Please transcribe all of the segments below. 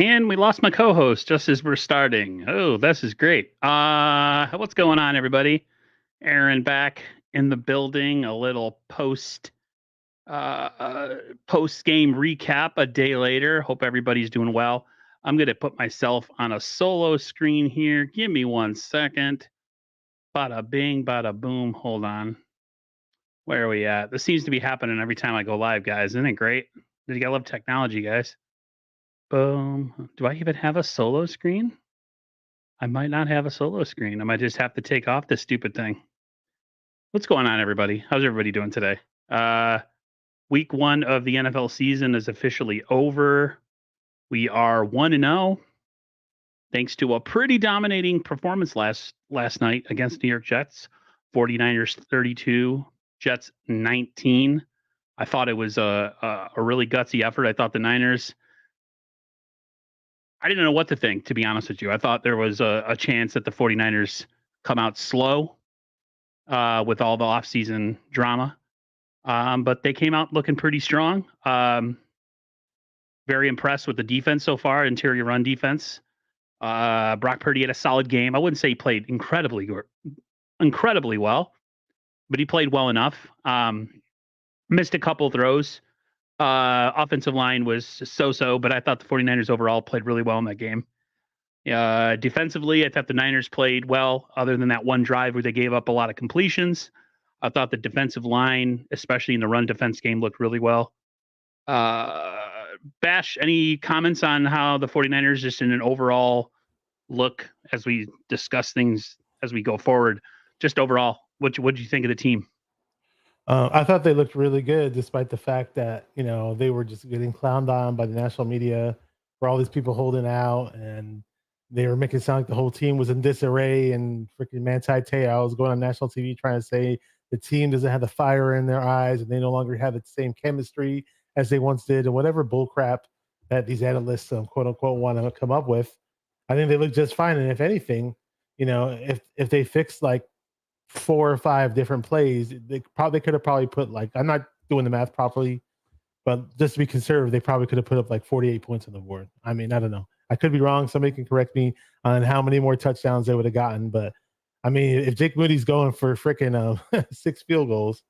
And we lost my co-host just as we're starting. Oh, this is great. What's going on, everybody? Aaron back in the building. A little post game recap a day later. Hope everybody's doing well. I'm gonna put myself on a solo screen here. Give me 1 second. Bada bing, bada boom. Hold on. Where are we at? This seems to be happening every time I go live, guys. Isn't it great? You gotta love technology, guys. Boom. Do I even have a solo screen? I might not have a solo screen. I might just have to take off this stupid thing. What's going on, everybody? How's everybody doing today? Uh, week 1 of the NFL season is officially over. We are 1-0, thanks to a pretty dominating performance last night against New York Jets. 49ers 32, Jets 19. I thought it was a really gutsy effort. I thought the Niners, I didn't know what to think, to be honest with you. I thought there was a chance that the 49ers come out slow with all the offseason drama. But they came out looking pretty strong. Very impressed with the defense so far, interior run defense. Brock Purdy had a solid game. I wouldn't say he played incredibly well, but he played well enough. Missed a couple throws. Offensive line was so-so, but I thought the 49ers overall played really well in that game. Defensively, I thought the Niners played well, other than that one drive where they gave up a lot of completions. I thought the defensive line, especially in the run defense game, looked really well. Bash, any comments on how the 49ers, just in an overall look as we discuss things as we go forward, just overall, what did you think of the team? I thought they looked really good, despite the fact that they were just getting clowned on by the national media for all these people holding out, and they were making it sound like the whole team was in disarray. And freaking Manti Te'o was going on national TV trying to say the team doesn't have the fire in their eyes, and they no longer have the same chemistry as they once did, and whatever bullcrap that these analysts, quote unquote, want to come up with. I think they look just fine, and if anything, if they fix like 4 or 5 different plays, they could have probably put, like, I'm not doing the math properly, but just to be conservative, they probably could have put up like 48 points on the board. I mean, I don't know. I could be wrong. Somebody can correct me on how many more touchdowns they would have gotten. But I mean, if Jake Moody's going for freaking 6 field goals,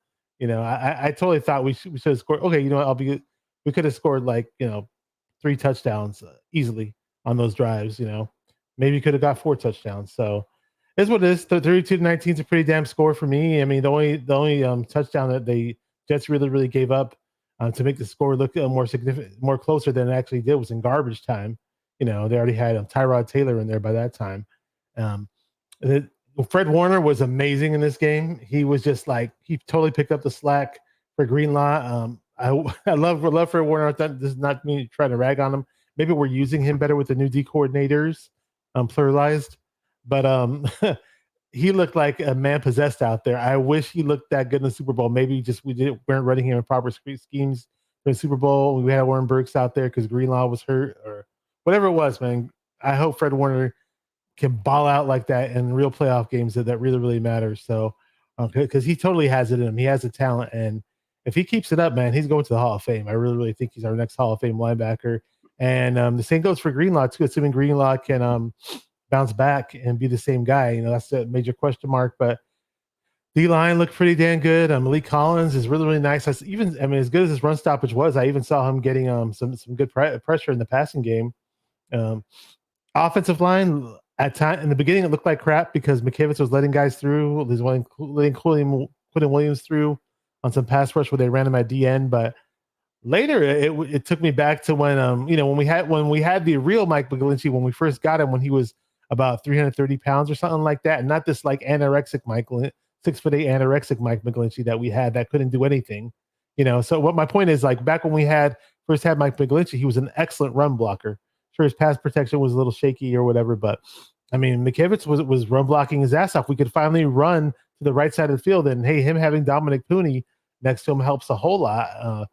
I totally thought we should have scored. Okay, you know what? We could have scored like 3 touchdowns easily on those drives. Maybe could have got 4 touchdowns. So it's what it is. The 32-19 is a pretty damn score for me. I mean, the only touchdown that the Jets really gave up to make the score look more significant, more closer than it actually did, was in garbage time. They already had Tyrod Taylor in there by that time. Fred Warner was amazing in this game. He was just like, he totally picked up the slack for Greenlaw. I love Fred Warner. This is not me trying to rag on him. Maybe we're using him better with the new D coordinators, pluralized. But he looked like a man possessed out there. I wish he looked that good in the Super Bowl. Maybe just weren't running him in proper schemes for the Super Bowl. We had Warren Burks out there because Greenlaw was hurt or whatever it was, man. I hope Fred Warner can ball out like that in real playoff games that really matters. So, because he totally has it in him. He has the talent. And if he keeps it up, man, he's going to the Hall of Fame. I really think he's our next Hall of Fame linebacker. And the same goes for Greenlaw, too, assuming Greenlaw can bounce back and be the same guy. That's a major question mark. But D-line looked pretty damn good. Malik Collins is really nice. As good as his run stoppage was, I even saw him getting some good pressure in the passing game. Offensive line, at time in the beginning, it looked like crap because McKivitz was letting guys through. There's one including Quentin Williams through on some pass rush where they ran him at DN. But later, it took me back to when when we had the real Mike McGlinchey, when we first got him, when he was about 330 pounds or something like that, and not this like anorexic Mike, 6'8" anorexic Mike McGlinchey that we had that couldn't do anything. So what my point is, like, back when we first had Mike McGlinchey, he was an excellent run blocker. Sure, his pass protection was a little shaky or whatever, but I mean, McKivitz was run blocking his ass off. We could finally run to the right side of the field, and hey, him having Dominic Pooney next to him helps a whole lot.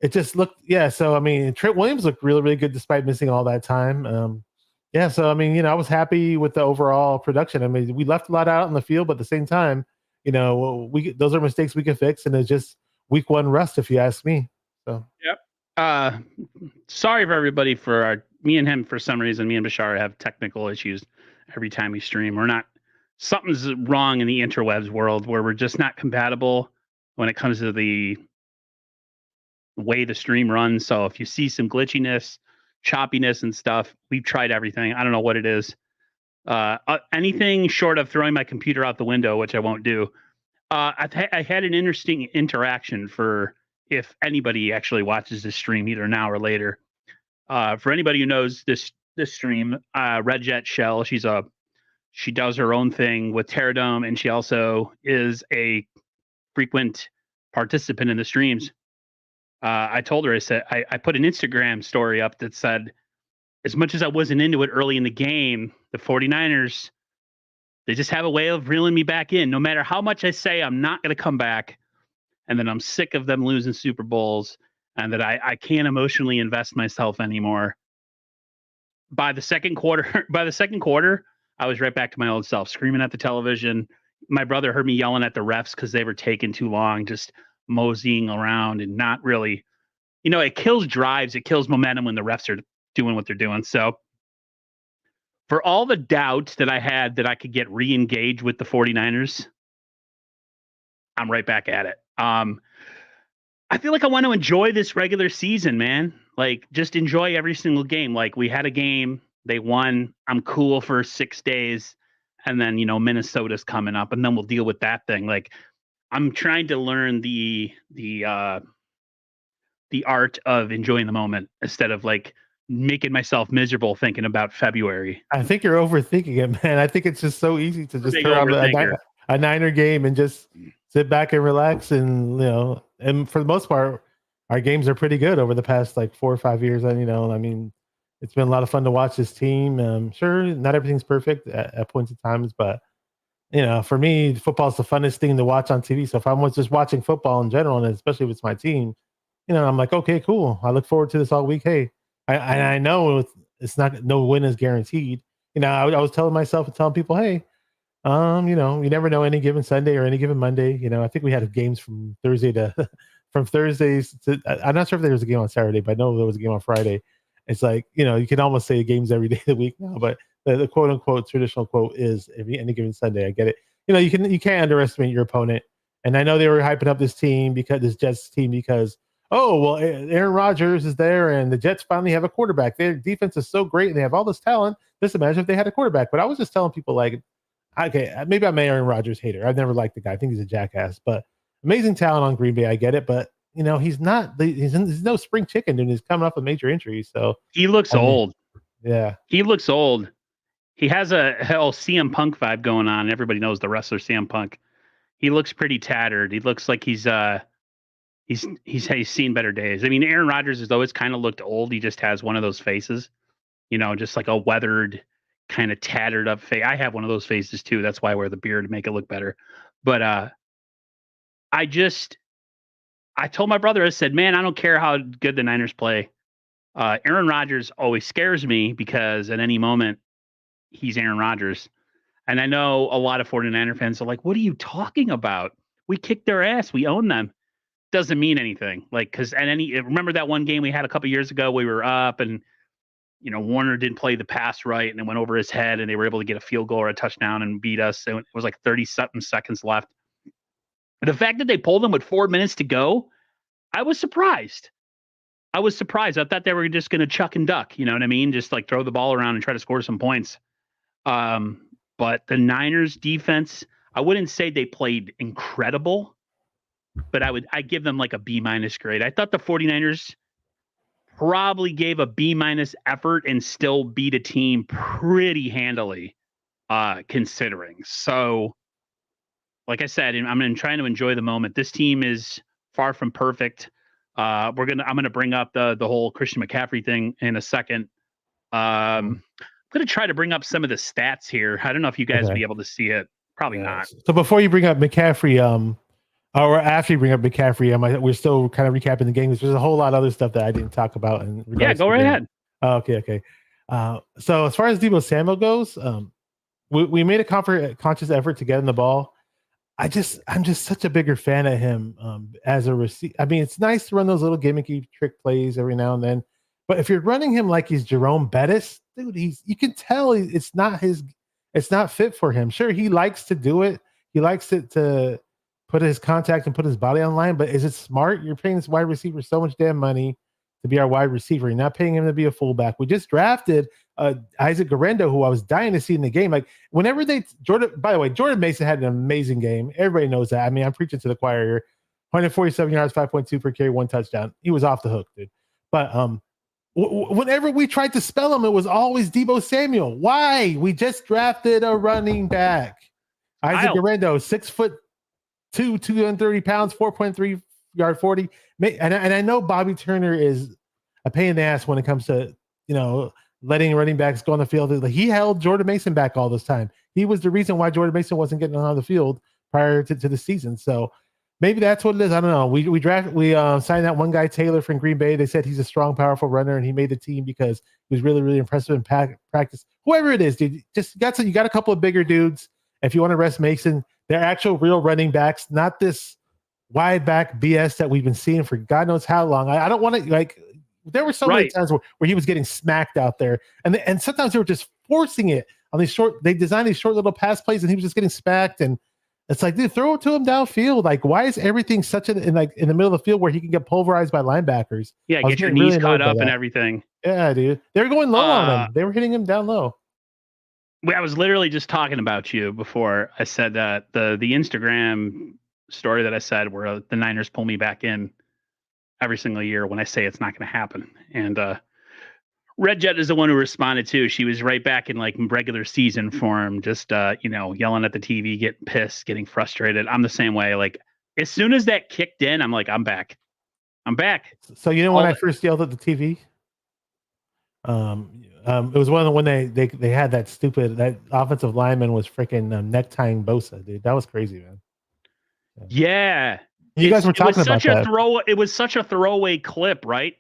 It just looked, yeah. So I mean, Trent Williams looked really good despite missing all that time. Yeah, so I mean, I was happy with the overall production. I mean, we left a lot out in the field, but at the same time, those are mistakes we can fix, and it's just week 1 rust, if you ask me. So yep. Sorry for everybody for our me and him, for some reason, me and Bashar have technical issues every time we stream. We're not, something's wrong in the interwebs world where we're just not compatible when it comes to the way the stream runs. So if you see some glitchiness, choppiness, and stuff, we've tried everything. I don't know what it is. Anything short of throwing my computer out the window, which I won't do. I had an interesting interaction for if anybody actually watches this stream, either now or later. For anybody who knows this stream, Red Jet Shell, she does her own thing with Terradome, and she also is a frequent participant in the streams. I told her, I said, I put an Instagram story up that said, as much as I wasn't into it early in the game, the 49ers, they just have a way of reeling me back in. No matter how much I say I'm not going to come back, and then I'm sick of them losing Super Bowls, and that I can't emotionally invest myself anymore. By the second quarter, I was right back to my old self, screaming at the television. My brother heard me yelling at the refs because they were taking too long, just moseying around and not really, it kills drives, it kills momentum when the refs are doing what they're doing. So for all the doubt that I had that I could get re-engaged with the 49ers, I'm right back at it. I feel like I want to enjoy this regular season, man. Like, just enjoy every single game. Like, we had a game, they won. I'm cool for 6 days. And then, Minnesota's coming up, and then we'll deal with that thing. Like, I'm trying to learn the art of enjoying the moment instead of like making myself miserable thinking about February. I think you're overthinking it, man. I think it's just so easy to just Big turn on overthinker. a Niner game and just sit back and relax. And, and for the most part, our games are pretty good over the past like 4 or 5 years. And, I mean, it's been a lot of fun to watch this team. Sure, not everything's perfect at points in times, but, for me, football is the funnest thing to watch on TV. So if I'm just watching football in general, and especially if it's my team, I'm like, okay, cool. I look forward to this all week. Hey, I know it's not, no win is guaranteed. I was telling myself and telling people, hey, you never know any given Sunday or any given Monday. I think we had games from Thursday to from Thursdays to, I'm not sure if there was a game on Saturday, but I know there was a game on Friday. It's like, you can almost say games every day of the week now, but the quote unquote traditional quote is any given Sunday. I get it. You can't underestimate your opponent. And I know they were hyping up this Jets team because, oh, well, Aaron Rodgers is there and the Jets finally have a quarterback. Their defense is so great and they have all this talent. Just imagine if they had a quarterback. But I was just telling people, like, okay, maybe I'm an Aaron Rodgers hater. I've never liked the guy. I think he's a jackass, but amazing talent on Green Bay. I get it. But, he's not, he's no spring chicken and he's coming off a major injury. So he looks old. Yeah. He looks old. He has a CM Punk vibe going on. Everybody knows the wrestler CM Punk. He looks pretty tattered. He looks like he's seen better days. I mean, Aaron Rodgers has always kind of looked old. He just has one of those faces, just like a weathered, kind of tattered up face. I have one of those faces too. That's why I wear the beard to make it look better. But I told my brother, I said, man, I don't care how good the Niners play. Aaron Rodgers always scares me because at any moment he's Aaron Rodgers. And I know a lot of 49er fans are like, what are you talking about? We kicked their ass. We own them. Doesn't mean anything. Like, remember that one game we had a couple years ago, we were up and, Warner didn't play the pass right and it went over his head and they were able to get a field goal or a touchdown and beat us. So it was like 30-something seconds left. The fact that they pulled them with 4 minutes to go, I was surprised. I thought they were just going to chuck and duck. You know what I mean? Just like throw the ball around and try to score some points. But the Niners defense, I wouldn't say they played incredible, but I give them like a B- grade. I thought the 49ers probably gave a B- effort and still beat a team pretty handily, considering. So, like I said, I'm trying to enjoy the moment. This team is far from perfect. I'm gonna bring up the whole Christian McCaffrey thing in a second. I'm gonna try to bring up some of the stats here. I don't know if you guys will be able to see it. Probably not. So before you bring up McCaffrey, or after you bring up McCaffrey, we're still kind of recapping the game. There's a whole lot of other stuff that I didn't talk about. Yeah, go right ahead. Oh, okay. So as far as Deebo Samuel goes, we made a conscious effort to get him the ball. I'm just such a bigger fan of him as a receiver. I mean, it's nice to run those little gimmicky trick plays every now and then, But if you're running him like he's Jerome Bettis, dude, you can tell it's not fit for him. Sure, he likes to do it. He likes to put his contact and put his body on line, but is it smart? You're paying this wide receiver so much damn money to be our wide receiver. You're not paying him to be a fullback. We just drafted Isaac Garendo, who I was dying to see in the game. Like whenever by the way, Jordan Mason had an amazing game. Everybody knows that. I mean, I'm preaching to the choir here. 147 yards, 5.2 per carry, 1 touchdown. He was off the hook, dude. But whenever we tried to spell him, it was always Debo Samuel. Why? We just drafted a running back. Isaac Garendo, 6'2", 230 pounds, 4.3 yard 40. And I know Bobby Turner is a pain in the ass when it comes to, letting running backs go on the field. He held Jordan Mason back all this time. He was the reason why Jordan Mason wasn't getting on the field prior to the season. So maybe that's what it is. I don't know. We signed that one guy, Taylor, from Green Bay. They said he's a strong, powerful runner, and he made the team because he was really, really impressive in practice. Whoever it is, dude, you got a couple of bigger dudes. If you want to rest Mason, they're actual real running backs, not this wide back BS that we've been seeing for God knows how long. I don't want to there were so many times where he was getting smacked out there, and sometimes they were just forcing it on these short. They designed these short little pass plays, and he was just getting smacked. And it's like, dude, throw it to him downfield. Like, why is everything such in the middle of the field where he can get pulverized by linebackers? Yeah, get your knees caught up and everything. Yeah, dude, they were going low on him. They were hitting him down low. I was literally just talking about you before I said that the Instagram story that I said where the Niners pull me back in every single year when I say it's not going to happen. And Red Jet is the one who responded too. She was right back in like regular season form, just yelling at the TV, getting pissed, getting frustrated. I'm the same way. Like as soon as that kicked in, I'm like, I'm back. So when I first yelled at the TV, it was one of the when they had that offensive lineman was freaking neck tying Bosa, dude. That was crazy, man. Yeah. You guys were talking about that. It was such a throwaway clip, right?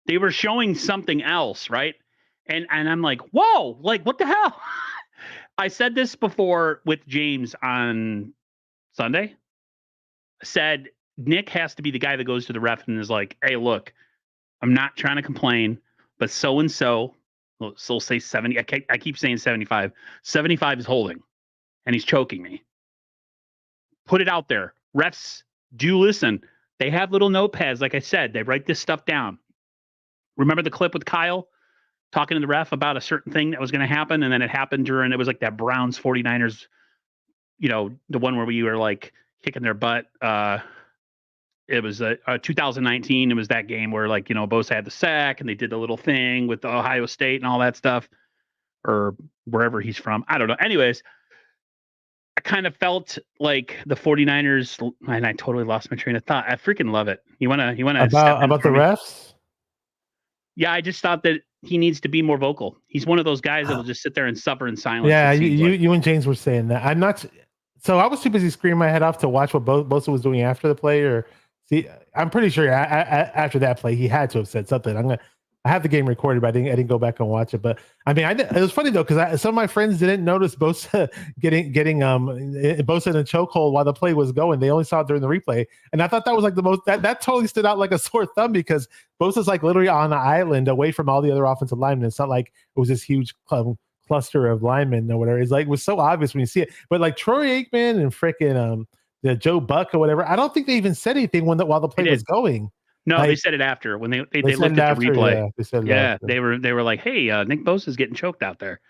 They were showing something else, right? And I'm like, whoa, like what the hell? I said this before with James on Sunday. I said Nick has to be the guy that goes to the ref and is like, hey, look, I'm not trying to complain, but so and so, so say 70. I keep saying 75. 75 is holding, and he's choking me. Put it out there. Refs do listen. They have little notepads, like I said. They write this stuff down. Remember the clip with Kyle talking to the ref about a certain thing that was going to happen, and then it happened it was like that Browns 49ers, the one where we were like kicking their butt. It was 2019. It was that game where Bosa had the sack and they did the little thing with Ohio State and all that stuff, or wherever he's from. I don't know. Anyways, I kind of felt like the 49ers, and I totally lost my train of thought. I freaking love it. You want to about the refs? Yeah, I just thought that he needs to be more vocal. He's one of those guys that will just sit there and suffer in silence. Yeah, you and James were saying that. I'm not. So I was too busy screaming my head off to watch what Bosa was doing after the play. Or see, I'm pretty sure after that play he had to have said something. I have the game recorded, but I didn't go back and watch it. But I mean, it was funny though because some of my friends didn't notice Bosa getting Bosa in a chokehold while the play was going. They only saw it during the replay, and I thought that was like the most that totally stood out like a sore thumb because Bosa's like literally on an island away from all the other offensive linemen. It's not like it was this huge cluster of linemen or whatever. It was so obvious when you see it. But like Troy Aikman and freaking the Joe Buck or whatever, I don't think they even said anything while the play was going. No, they said it after when they looked at the replay. Yeah, they were like, "Hey, Nick Bosa's getting choked out there."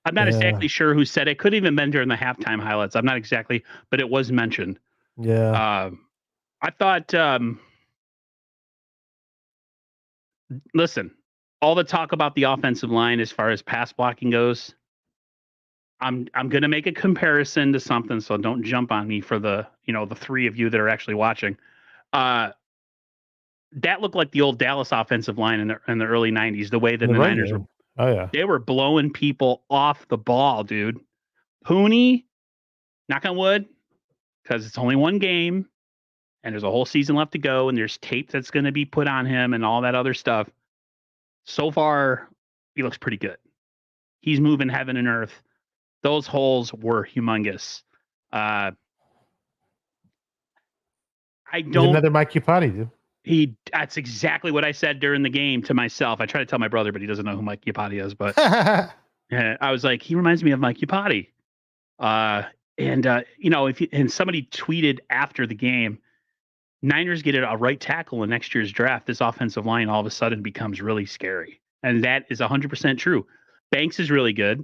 I'm not exactly sure who said it. Could have even been during the halftime highlights. I'm not exactly, but it was mentioned. Yeah. I thought. Listen, all the talk about the offensive line as far as pass blocking goes. I'm going to make a comparison to something, so don't jump on me for the the three of you that are actually watching. That looked like the old Dallas offensive line in the early 90s, the way that the Niners were. They were blowing people off the ball, dude. Pooney, knock on wood, because it's only one game and there's a whole season left to go and there's tape that's going to be put on him and all that other stuff. So far, he looks pretty good. He's moving heaven and earth. Those holes were humongous. He's another Mike Iupati, dude. That's exactly what I said during the game to myself. I try to tell my brother, but he doesn't know who Mike Iupati is. But I was like, he reminds me of Mike Iupati. Uh, and somebody tweeted after the game, Niners get a right tackle in next year's draft, this offensive line all of a sudden becomes really scary. And that is 100% true. Banks is really good.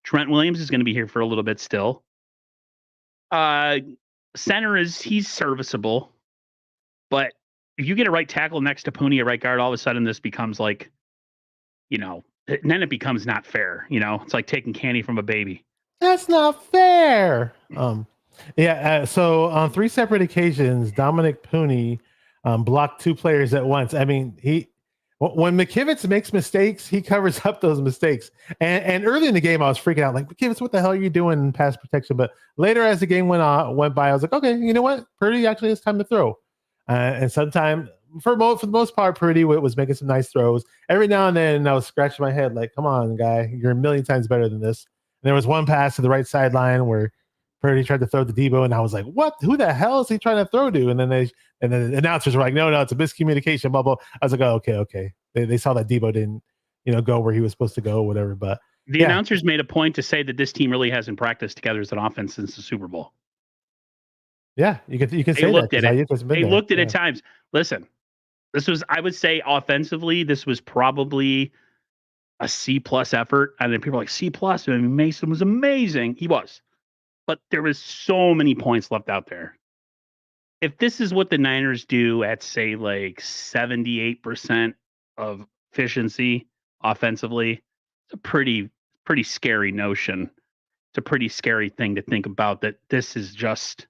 Trent Williams is going to be here for a little bit still. Uh, Center he's serviceable. But if you get a right tackle next to Pooney at right guard, all of a sudden this becomes like, and then it becomes not fair. It's like taking candy from a baby. That's not fair. So on 3 separate occasions, Dominic Pooney blocked 2 players at once. I mean, when McKivitz makes mistakes, he covers up those mistakes. And early in the game, I was freaking out, like, McKivitz, what the hell are you doing in pass protection? But later, as the game went by, I was like, okay, you know what? Purdy actually has time to throw. And sometimes, for the most part, Purdy was making some nice throws. Every now and then, I was scratching my head, like, come on, guy, you're a million times better than this. And there was one pass to the right sideline where Purdy tried to throw to Debo, and I was like, what? Who the hell is he trying to throw to? And then the announcers were like, no, it's a miscommunication, blah, blah. I was like, oh, okay. They saw that Debo didn't, go where he was supposed to go, or whatever. But the announcers made a point to say that this team really hasn't practiced together as an offense since the Super Bowl. Yeah, you can say that. They looked at it at times. Listen, I would say offensively, this was probably a C+ effort. And then people are like, C+? I mean, Mason was amazing. He was. But there was so many points left out there. If this is what the Niners do at, say, like 78% of efficiency offensively, it's a pretty scary notion. It's a pretty scary thing to think about, that this is just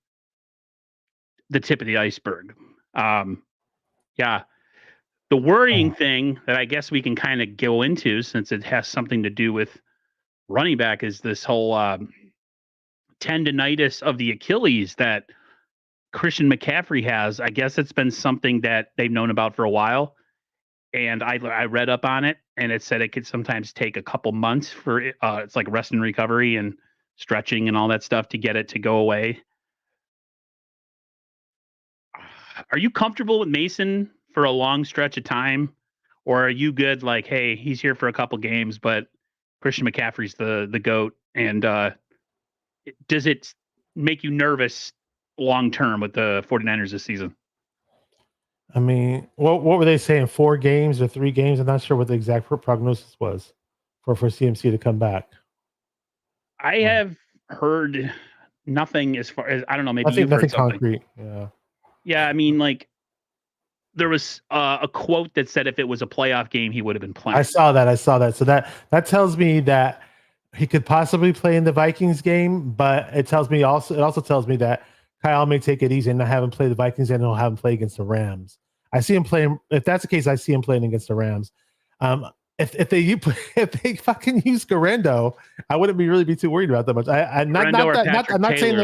the tip of the iceberg. The worrying thing that I guess we can kind of go into, since it has something to do with running back, is this whole tendonitis of the Achilles that Christian McCaffrey has. I guess it's been something that they've known about for a while. And I read up on it, and it said it could sometimes take a couple months for it's like rest and recovery and stretching and all that stuff to get it to go away. Are you comfortable with Mason for a long stretch of time? Or are you good, like, hey, he's here for a couple games, but Christian McCaffrey's the GOAT? And does it make you nervous long term with the 49ers this season? I mean, what were they saying? 4 games or 3 games? I'm not sure what the exact prognosis was for CMC to come back. I have heard nothing as far as, I don't know, maybe you've nothing heard something concrete. Yeah, I mean, like, there was a quote that said if it was a playoff game, he would have been playing. I saw that. So that tells me that he could possibly play in the Vikings game, but it also tells me that Kyle may take it easy and not have him play the Vikings, and he'll have him play against the Rams. I see him playing. If that's the case, I see him playing against the Rams. If they fucking use Garendo, I wouldn't really be too worried about that much. I'm not saying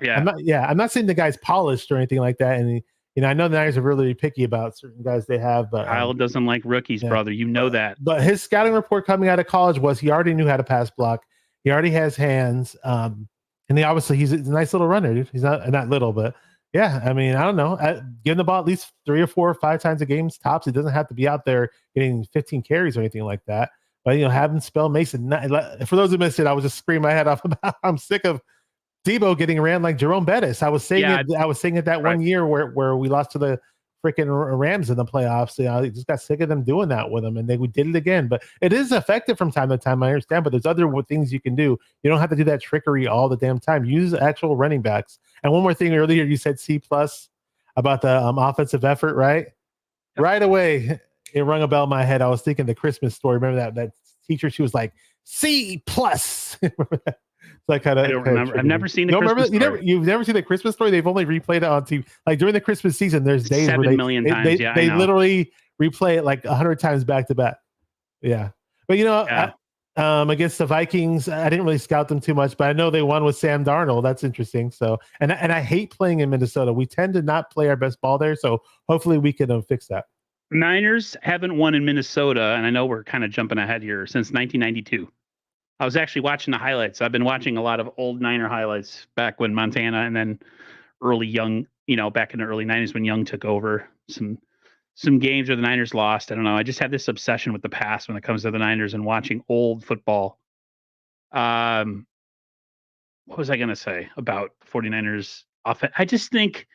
I'm not saying the guy's polished or anything like that. And I know the Niners are really picky about certain guys they have, but Kyle doesn't like rookies, brother. You know that. But his scouting report coming out of college was he already knew how to pass block. He already has hands. And he's a nice little runner, dude. He's not little, but yeah, I mean, I don't know. Give him the ball at least 3 or 4 or 5 times a game tops. He doesn't have to be out there getting 15 carries or anything like that. But have him spell Mason. For those who missed it, I was just screaming my head off about I'm sick of Debo getting ran like Jerome Bettis. I was saying it that one year where we lost to the freaking Rams in the playoffs. I just got sick of them doing that with them, and we did it again. But it is effective from time to time, I understand, but there's other things you can do. You don't have to do that trickery all the damn time. Use actual running backs. And one more thing, earlier you said C+ about the offensive effort, right? Yep. Right away, it rung a bell in my head. I was thinking the Christmas Story. Remember that teacher? She was like, C+. Remember that? I don't remember. I've never seen the Christmas Story. You've never seen the Christmas Story? They've only replayed it on TV. Like during the Christmas season, there's days 7 where million times. They literally replay it like 100 times back to back. Yeah. But against the Vikings, I didn't really scout them too much, but I know they won with Sam Darnold. That's interesting. So, and I hate playing in Minnesota. We tend to not play our best ball there. So hopefully we can fix that. Niners haven't won in Minnesota, and I know we're kind of jumping ahead here, since 1992. I was actually watching the highlights. I've been watching a lot of old Niner highlights back when Montana, and then early Young, back in the early 90s when Young took over. Some some games where the Niners lost. I don't know. I just have this obsession with the past when it comes to the Niners and watching old football. Um, what was I going to say about 49ers offense? I just think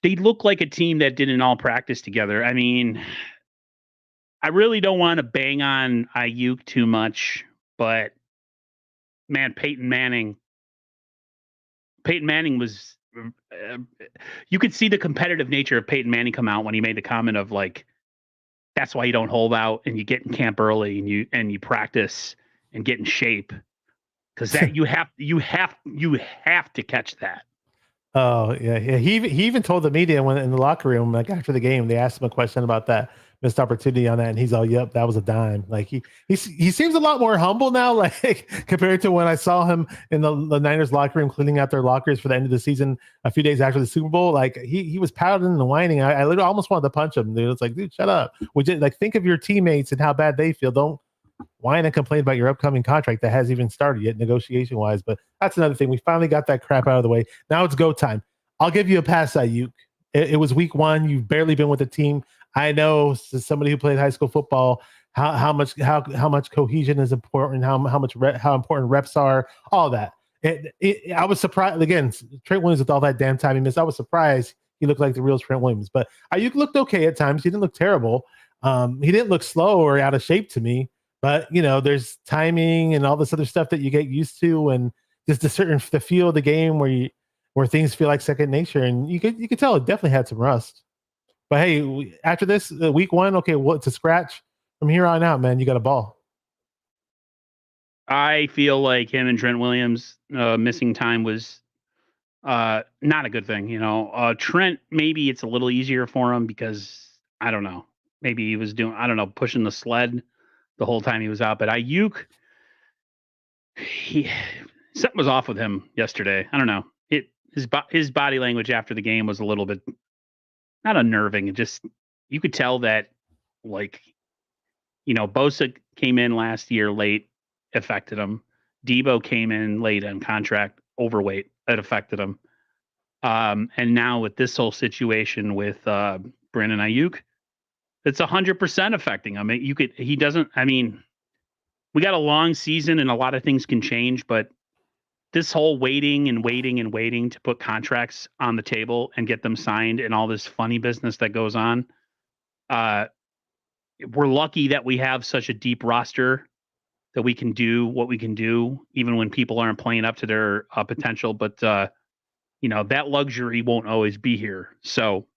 they look like a team that didn't all practice together. I mean, I really don't want to bang on Ayuk too much, but man, Peyton Manning was. You could see the competitive nature of Peyton Manning come out when he made the comment of like, "That's why you don't hold out and you get in camp early and you practice and get in shape because that you have to catch that." Oh yeah, yeah. He even told the media when in the locker room, like after the game, they asked him a question about that missed opportunity on that, and he's all, "Yep, that was a dime." Like he seems a lot more humble now, like compared to when I saw him in the Niners locker room cleaning out their lockers for the end of the season a few days after the Super Bowl. Like he was pouting and whining. I literally almost wanted to punch him. Dude, it's like, dude, shut up. We just like think of your teammates and how bad they feel. Don't whine and complain about your upcoming contract that hasn't even started yet, negotiation wise. But that's another thing. We finally got that crap out of the way. Now it's go time. I'll give you a pass, Ayuk. It was week one. You've barely been with the team. I know, as somebody who played high school football, how much cohesion is important, how important reps are, all that. I was surprised again. Trent Williams with all that damn time he missed. I was surprised he looked like the real Trent Williams. But Ayuk looked okay at times. He didn't look terrible. He didn't look slow or out of shape to me. But there's timing and all this other stuff that you get used to, and just the feel of the game where things feel like second nature, and you could tell it definitely had some rust. But hey, after this week one, okay, well, it's a scratch from here on out, man. You got a ball. I feel like him and Trent Williams missing time was not a good thing. Trent, maybe it's a little easier for him because I don't know. Maybe he was doing, I don't know, pushing the sled the whole time he was out. But Ayuk, he something was off with him yesterday. I don't know. His body language after the game was a little bit not unnerving. It just you could tell that like Bosa came in last year late, affected him. Debo came in late on contract, overweight, it affected him. And now with this whole situation with Brandon Ayuk, it's 100% affecting him. He doesn't. I mean, we got a long season and a lot of things can change, but this whole waiting and waiting and waiting to put contracts on the table and get them signed and all this funny business that goes on. We're lucky that we have such a deep roster that we can do what we can do, even when people aren't playing up to their potential. But that luxury won't always be here. So,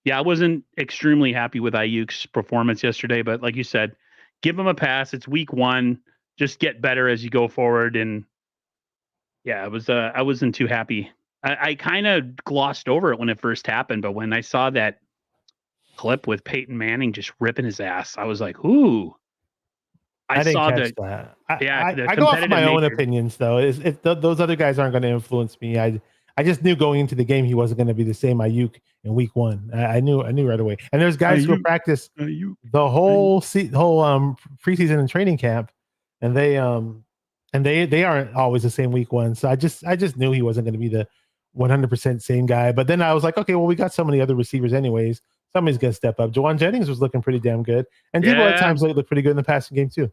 yeah, I wasn't extremely happy with Ayuk's performance yesterday, but like you said, give him a pass. It's week one. Just get better as you go forward. And yeah, I wasn't too happy. I kind of glossed over it when it first happened, but when I saw that clip with Peyton Manning just ripping his ass, I was like, ooh. I I didn't saw catch the that. yeah, the I go off of competitive my own nature. opinions, though. Those other guys aren't going to influence me. I just knew going into the game he wasn't going to be the same Ayuk in week one. I knew right away. And there's guys who Ayuk, practice Ayuk, the Ayuk. whole preseason and training camp, and they aren't always the same week one. So I just knew he wasn't going to be the 100% same guy. But then I was like, okay, well, we got so many other receivers anyways. Somebody's going to step up. Jawan Jennings was looking pretty damn good, and Debo at Yeah, times looked pretty good in the passing game too.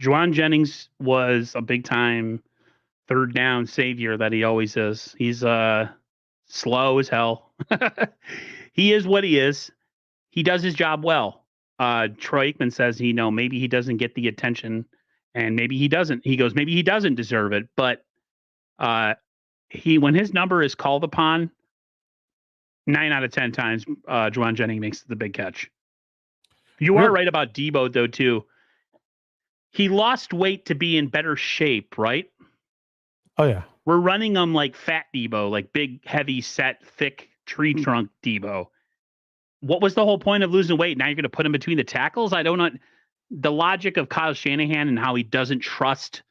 Juwan Jennings was a big time third down savior that he always is. He's slow as hell. He is what he is. He does his job well. Troy Aikman says maybe he doesn't get the attention and maybe he doesn't. He goes, maybe he doesn't deserve it, but when his number is called upon, 9 out of 10 times, Juwan Jennings makes the big catch. You are Real, right about Debo though too. He lost weight to be in better shape, right? oh yeah, We're running him like fat Debo, like big, heavy set, thick tree trunk Debo. What was the whole point of losing weight? Now you're going to put him between the tackles? I don't know. The logic of Kyle Shanahan and how he doesn't trust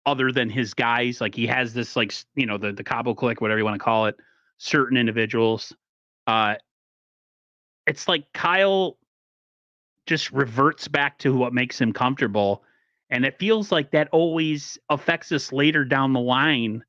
other than his guys. Like he has this, like, the Cabo click, whatever you want to call it, certain individuals. It's like Kyle just reverts back to what makes him comfortable. And it feels like that always affects us later down the line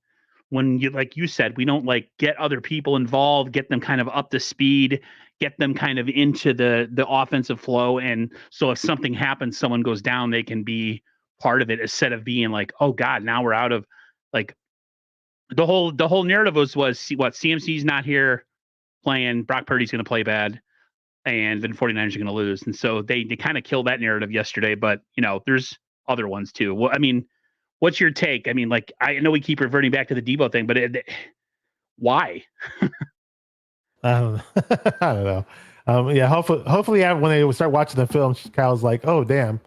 when you, like you said, we don't like get other people involved, get them kind of up to speed, get them kind of into the offensive flow. And so if something happens, someone goes down, they can be part of it instead of being like, oh God, now we're out of like the whole narrative was what CMC's not here playing, Brock Purdy's going to play bad, and then 49ers are going to lose. And so they kind of killed that narrative yesterday, but there's other ones too. Well, I mean, what's your take? I mean, like, I know we keep reverting back to the Debo thing, but why? I don't know. I don't know. Yeah, hopefully, when they start watching the film, Kyle's like, "Oh, damn,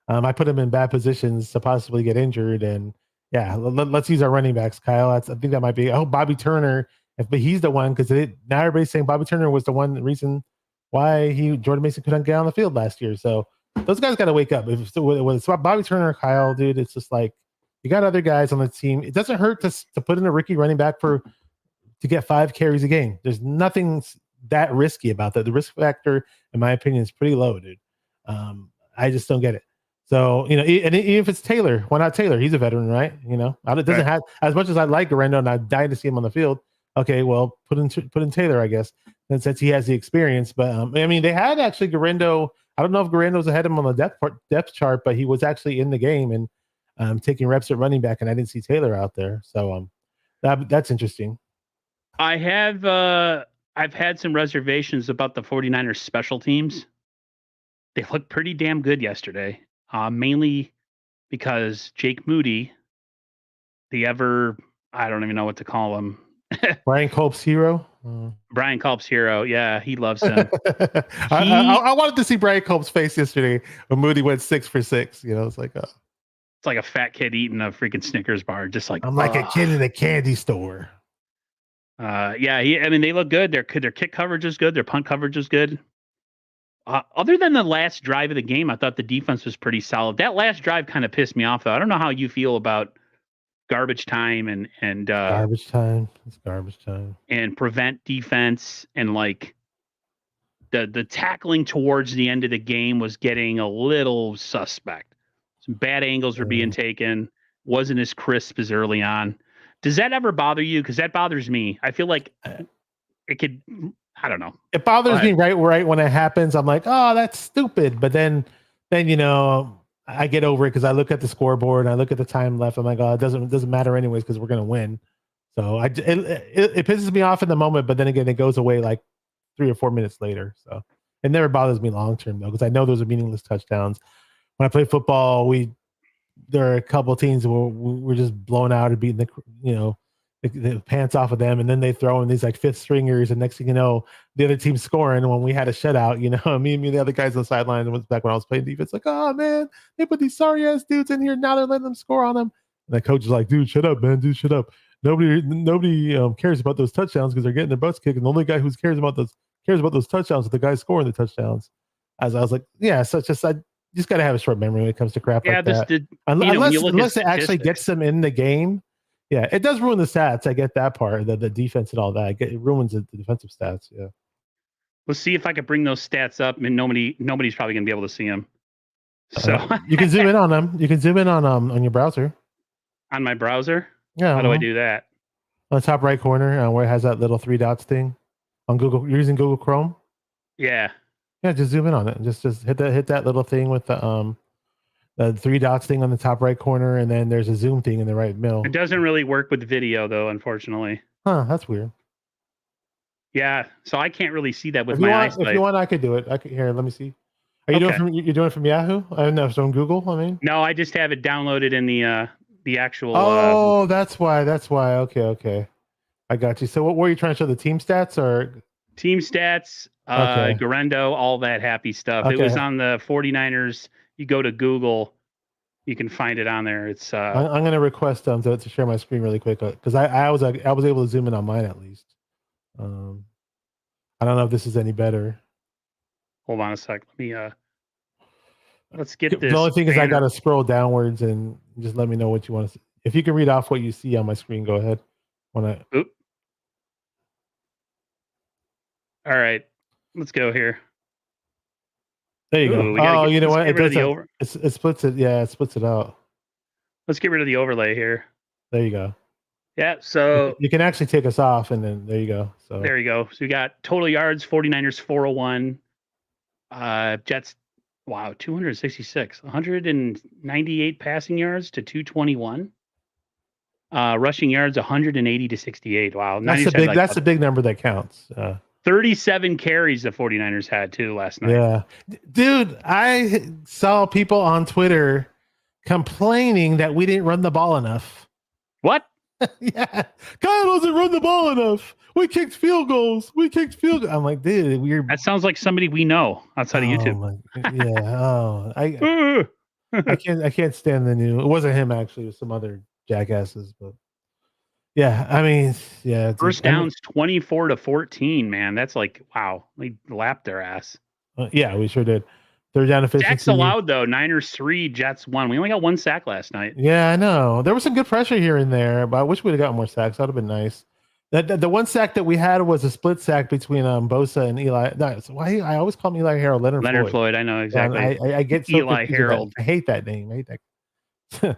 I put him in bad positions to possibly get injured." And yeah, let's use our running backs, Kyle. I think that might be. I hope Bobby Turner, but he's the one because now everybody's saying Bobby Turner was the reason why Jordan Mason couldn't get on the field last year. So those guys got to wake up. If it's about Bobby Turner or Kyle, dude, it's just like you got other guys on the team. It doesn't hurt to put in a rookie running back to get 5 carries a game. There's nothing that risky about that. The risk factor, in my opinion, is pretty low, dude. I just don't get it. So, and even if it's Taylor, why not Taylor? He's a veteran, right? It doesn't have as much as I like Garendo and I died to see him on the field. Okay, well, put in Taylor, I guess, and since he has the experience. But I mean, they had actually Garendo. I don't know if Garendo's ahead of him on the depth chart, but he was actually in the game and taking reps at running back, and I didn't see Taylor out there. So that's interesting. I've had some reservations about the 49ers special teams. They looked pretty damn good yesterday, mainly because Jake Moody, I don't even know what to call him. Brian Culp's hero. Brian Culp's hero. Yeah, he loves him. I wanted to see Brian Culp's face yesterday when Moody went 6 for 6. It's like it's like a fat kid eating a freaking Snickers bar. Just like I'm like a kid in a candy store. Yeah, they look good. Their kick coverage is good. Their punt coverage is good. Other than the last drive of the game, I thought the defense was pretty solid. That last drive kind of pissed me off, though. I don't know how you feel about garbage time and garbage time. It's garbage time. And prevent defense and like the tackling towards the end of the game was getting a little suspect. Some bad angles were being taken. Wasn't as crisp as early on. Does that ever bother you? Because that bothers me. I feel like it could. I don't know. It bothers me right when it happens. I'm like, oh, that's stupid. But then I get over it because I look at the scoreboard and I look at the time left. I'm like, oh, it doesn't matter anyways because we're gonna win. So it pisses me off in the moment, but then again, it goes away like 3 or 4 minutes later. So it never bothers me long term though because I know those are meaningless touchdowns. When I play football, there are a couple of teams where we're just blown out and beating the pants off of them, and then they throw in these like fifth stringers, and next thing you know, the other team's scoring. When we had a shutout, me and the other guys on the sideline, and back when I was playing defense, like, oh man, they put these sorry ass dudes in here. Now they're letting them score on them. And the coach is like, dude, shut up, man, dude, shut up. Nobody cares about those touchdowns because they're getting their butts kicked, and the only guy who cares about those touchdowns is the guy scoring the touchdowns. As I was like, yeah, so it's just I just got to have a short memory when it comes to crap like that. Unless it actually gets them in the game. Yeah, it does ruin the stats. I get that part, the defense and all that. It ruins the defensive stats. Yeah. Let's see if I could bring those stats up, and nobody's probably gonna be able to see them. So you can zoom in on them. You can zoom in on your browser. On my browser? Yeah. How do I do that? On the top right corner, where it has that little 3 dots thing. On Google, you're using Google Chrome. Yeah. Yeah, just zoom in on it. Just hit that little thing with the 3 dots thing on the top right corner, and then there's a zoom thing in the right middle. It doesn't really work with video, though, unfortunately. Huh? That's weird. Yeah, so I can't really see that with my eyesight. If you want, I could do it. Here, let me see. Are you doing it from Yahoo? I don't know, from Google. I mean, no, I just have it downloaded in the actual. Oh, that's why. Okay. I got you. So, what were you trying to show? The team stats or team stats? Garendo, all that happy stuff. Okay. It was on the 49ers. You go to Google, you can find it on there. It's. I'm going to request to share my screen really quick because I was able to zoom in on mine at least. I don't know if this is any better. Hold on a sec. Let me. Let's get this. The only thing is I got to scroll downwards and just let me know what you want to see. If you can read off what you see on my screen, go ahead. Oop. All right, let's go here. There you go. Oh, you know what? It splits it. Yeah, it splits it out. Let's get rid of the overlay here. There you go. Yeah. So You can actually take us off, and then there you go. So there you go. So we got total yards, 49ers 401. Jets, wow, 266, 198 passing yards to 221. Rushing yards 180 to 68. Wow. Niners had like that's a big number that counts. 37 carries the 49ers had too last night. Yeah, dude, I saw people on Twitter complaining that we didn't run the ball enough. What? Yeah, Kyle doesn't run the ball enough. We kicked field goals. I'm like, dude, we're. That sounds like somebody we know outside of YouTube. Yeah. Oh, I can't stand the new. It wasn't him actually. It was some other jackasses. But yeah, I mean, yeah. Dude, First downs 24 to 14, man. That's like, wow. We lapped their ass. Yeah, we sure did. Third down efficiency. Sacks allowed though. Niners 3, Jets 1. We only got 1 sack last night. Yeah, I know. There was some good pressure here and there, but I wish we'd have got more sacks. That would have been nice. The one sack that we had was a split sack between Bosa and Eli. That's why I always call him Eli Harold. Leonard Floyd. I know exactly. I get so Eli Harold. I hate that name. I hate that.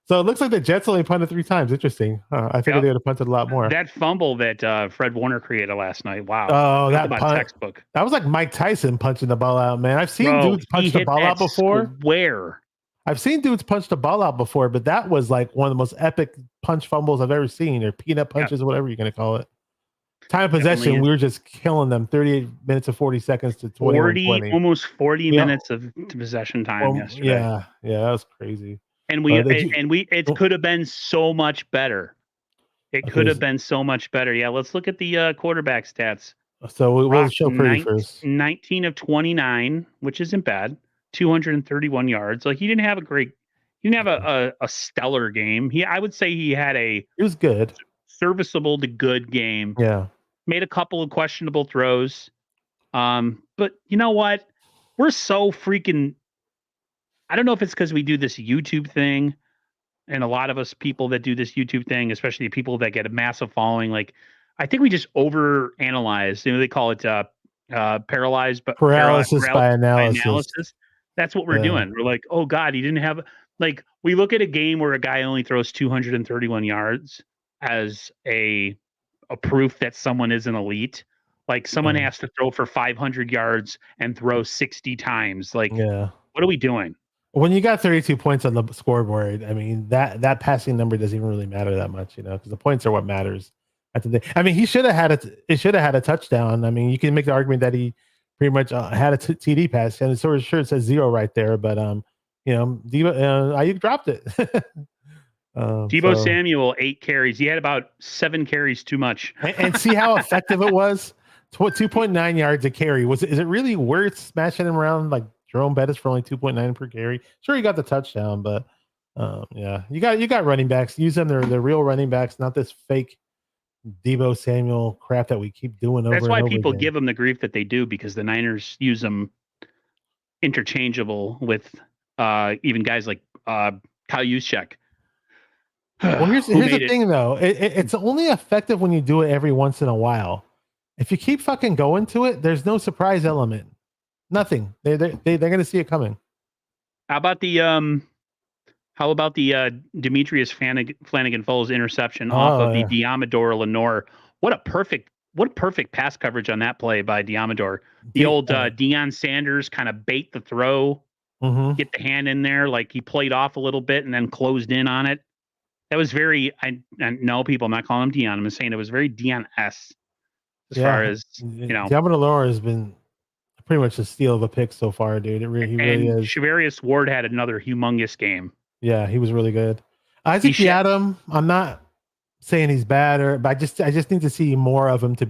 So it looks like the Jets only punted 3 times. Interesting. I figured they would have punted a lot more. That fumble that Fred Warner created last night. Wow. Oh, that punt, textbook. That was like Mike Tyson punching the ball out, man. I've seen dudes punch the ball out before. Where? I've seen dudes punch the ball out before, but that was like one of the most epic punch fumbles I've ever seen, or peanut punches, whatever you're going to call it. Time of possession, we were just killing them. 38 minutes of 40 seconds to 20. Almost 40 minutes of possession time yesterday. Yeah, that was crazy. And it could have been so much better. It could have been so much better. Yeah, let's look at the quarterback stats. So we'll show pretty first. 19 of 29, which isn't bad. 231 yards. Like he didn't have a stellar game. I would say he was good. Serviceable to good game. Yeah. Made a couple of questionable throws. But you know what? We're so freaking, I don't know if it's because we do this YouTube thing, and a lot of us people that do this YouTube thing, especially people that get a massive following, like I think we just overanalyze. They call it paralysis by analysis. That's what we're doing. We're like, oh God, he didn't have, like, we look at a game where a guy only throws 231 yards as a proof that someone is an elite. Like someone has to throw for 500 yards and throw 60 times. Like, what are we doing? When you got 32 points on the scoreboard, I mean, that passing number doesn't even really matter that much, because the points are what matters at the day. I mean, he should have had a touchdown. I mean, you can make the argument that he pretty much had a TD pass, and it's sort of sure it says 0 right there, but Ayuk dropped it. Deebo Samuel 8 carries. He had about 7 carries too much. and see how effective it was. 2.9 yards a carry. Is it really worth smashing him around like Jerome Bettis for only 2.9 per carry? Sure, he got the touchdown, but you got running backs. Use them. They're real running backs, not this fake Deebo Samuel crap that we keep doing over. That's why people give them the grief that they do, because the Niners use them interchangeable with even guys like Kyle Juszczyk. Well, here's the thing, though. It's only effective when you do it every once in a while. If you keep fucking going to it, there's no surprise element. Nothing. They're going to see it coming. How about the Demetrius Flanagan-Foles interception off of the Diamador Lenore? What a perfect pass coverage on that play by Diamador. The old Deion Sanders kind of bait the throw, get the hand in there, like he played off a little bit and then closed in on it. That was very, I know people, I'm not calling him Deion. I'm just saying it was very Deion-esque as far as, Diamador Lenore has been pretty much a steal of a pick so far, dude. He really is. Shavarius Ward had another humongous game. Yeah, he was really good. Isaac Yiadom, I'm not saying he's bad, but I just need to see more of him to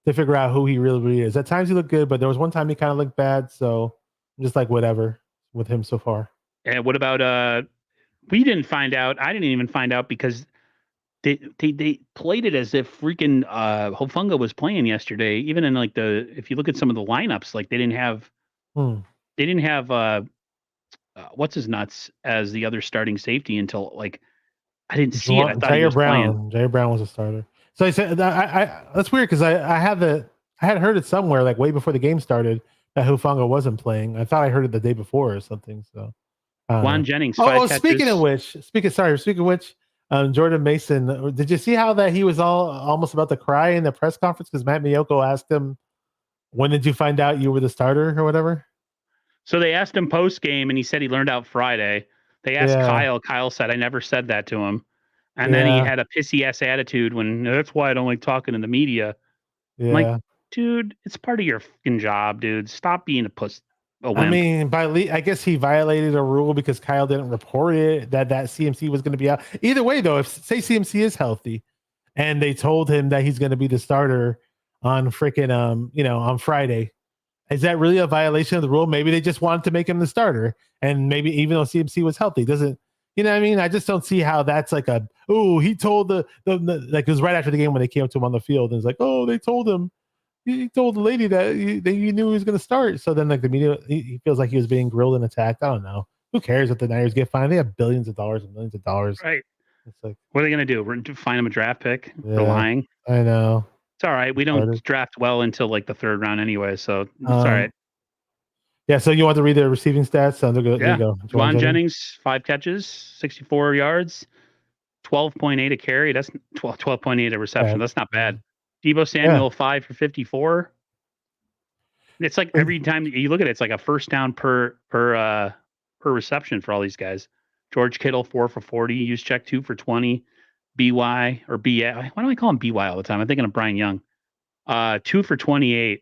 figure out who he really is. At times he looked good, but there was one time he kind of looked bad, so I'm just like whatever with him so far. And what about we didn't find out. I didn't even find out because they played it as if freaking Hufanga was playing yesterday. Even in like if you look at some of the lineups, like they didn't have what's his nuts as the other starting safety until like I didn't see it. I thought he was playing. Jair Brown was a starter. So I said that's weird because I had heard it somewhere like way before the game started that Hufanga wasn't playing. I thought I heard it the day before or something. So Juan Jennings. Speaking of which, Jordan Mason. Did you see how that he was almost about to cry in the press conference because Matt Miyoko asked him, "When did you find out you were the starter or whatever?" So they asked him post game, and he said he learned out Friday. They asked Yeah, Kyle. Kyle said, "I never said that to him." And then he yeah, had a pissy ass attitude when that's why I don't like talking to the media. I'm like, yeah. dude, it's part of your fucking job, dude. Stop being a I wimp. mean, I guess he violated a rule because Kyle didn't report it that CMC was going to be out. Either way, though, if say CMC is healthy, and they told him that he's going to be the starter on freaking on Friday, is that really a violation of the rule? Maybe they just wanted to make him the starter, and maybe even though CMC was healthy, doesn't you know what I mean? I just don't see how that's like he told the like it was right after the game when they came to him on the field and it's like, oh, they told him he told the lady that you knew he was going to start. So then, like the media, he feels like he was being grilled and attacked. I don't know. Who cares if the Niners get fined? They have billions of dollars and millions of dollars. Right. It's like, What are they going to do? We're to find him a draft pick for yeah, lying? I know. It's all right. We don't Started. draft well until like the third round anyway, so it's all Um, right. yeah. So you want to read the receiving stats? So there you Yeah. go. Juwan Juwan Jennings. Jennings, 5 catches, 64 yards, 12.8 a carry. That's 12.8 a reception. Bad. That's not bad. Debo Yeah. Samuel, 5 for 54. It's like every time you look at it, it's like a first down per reception for all these guys. George Kittle, 4 for 40. Use check 2 for 20. BY or BA. Why do I call him BY all the time? I'm thinking of Brian Young. 2 for 28.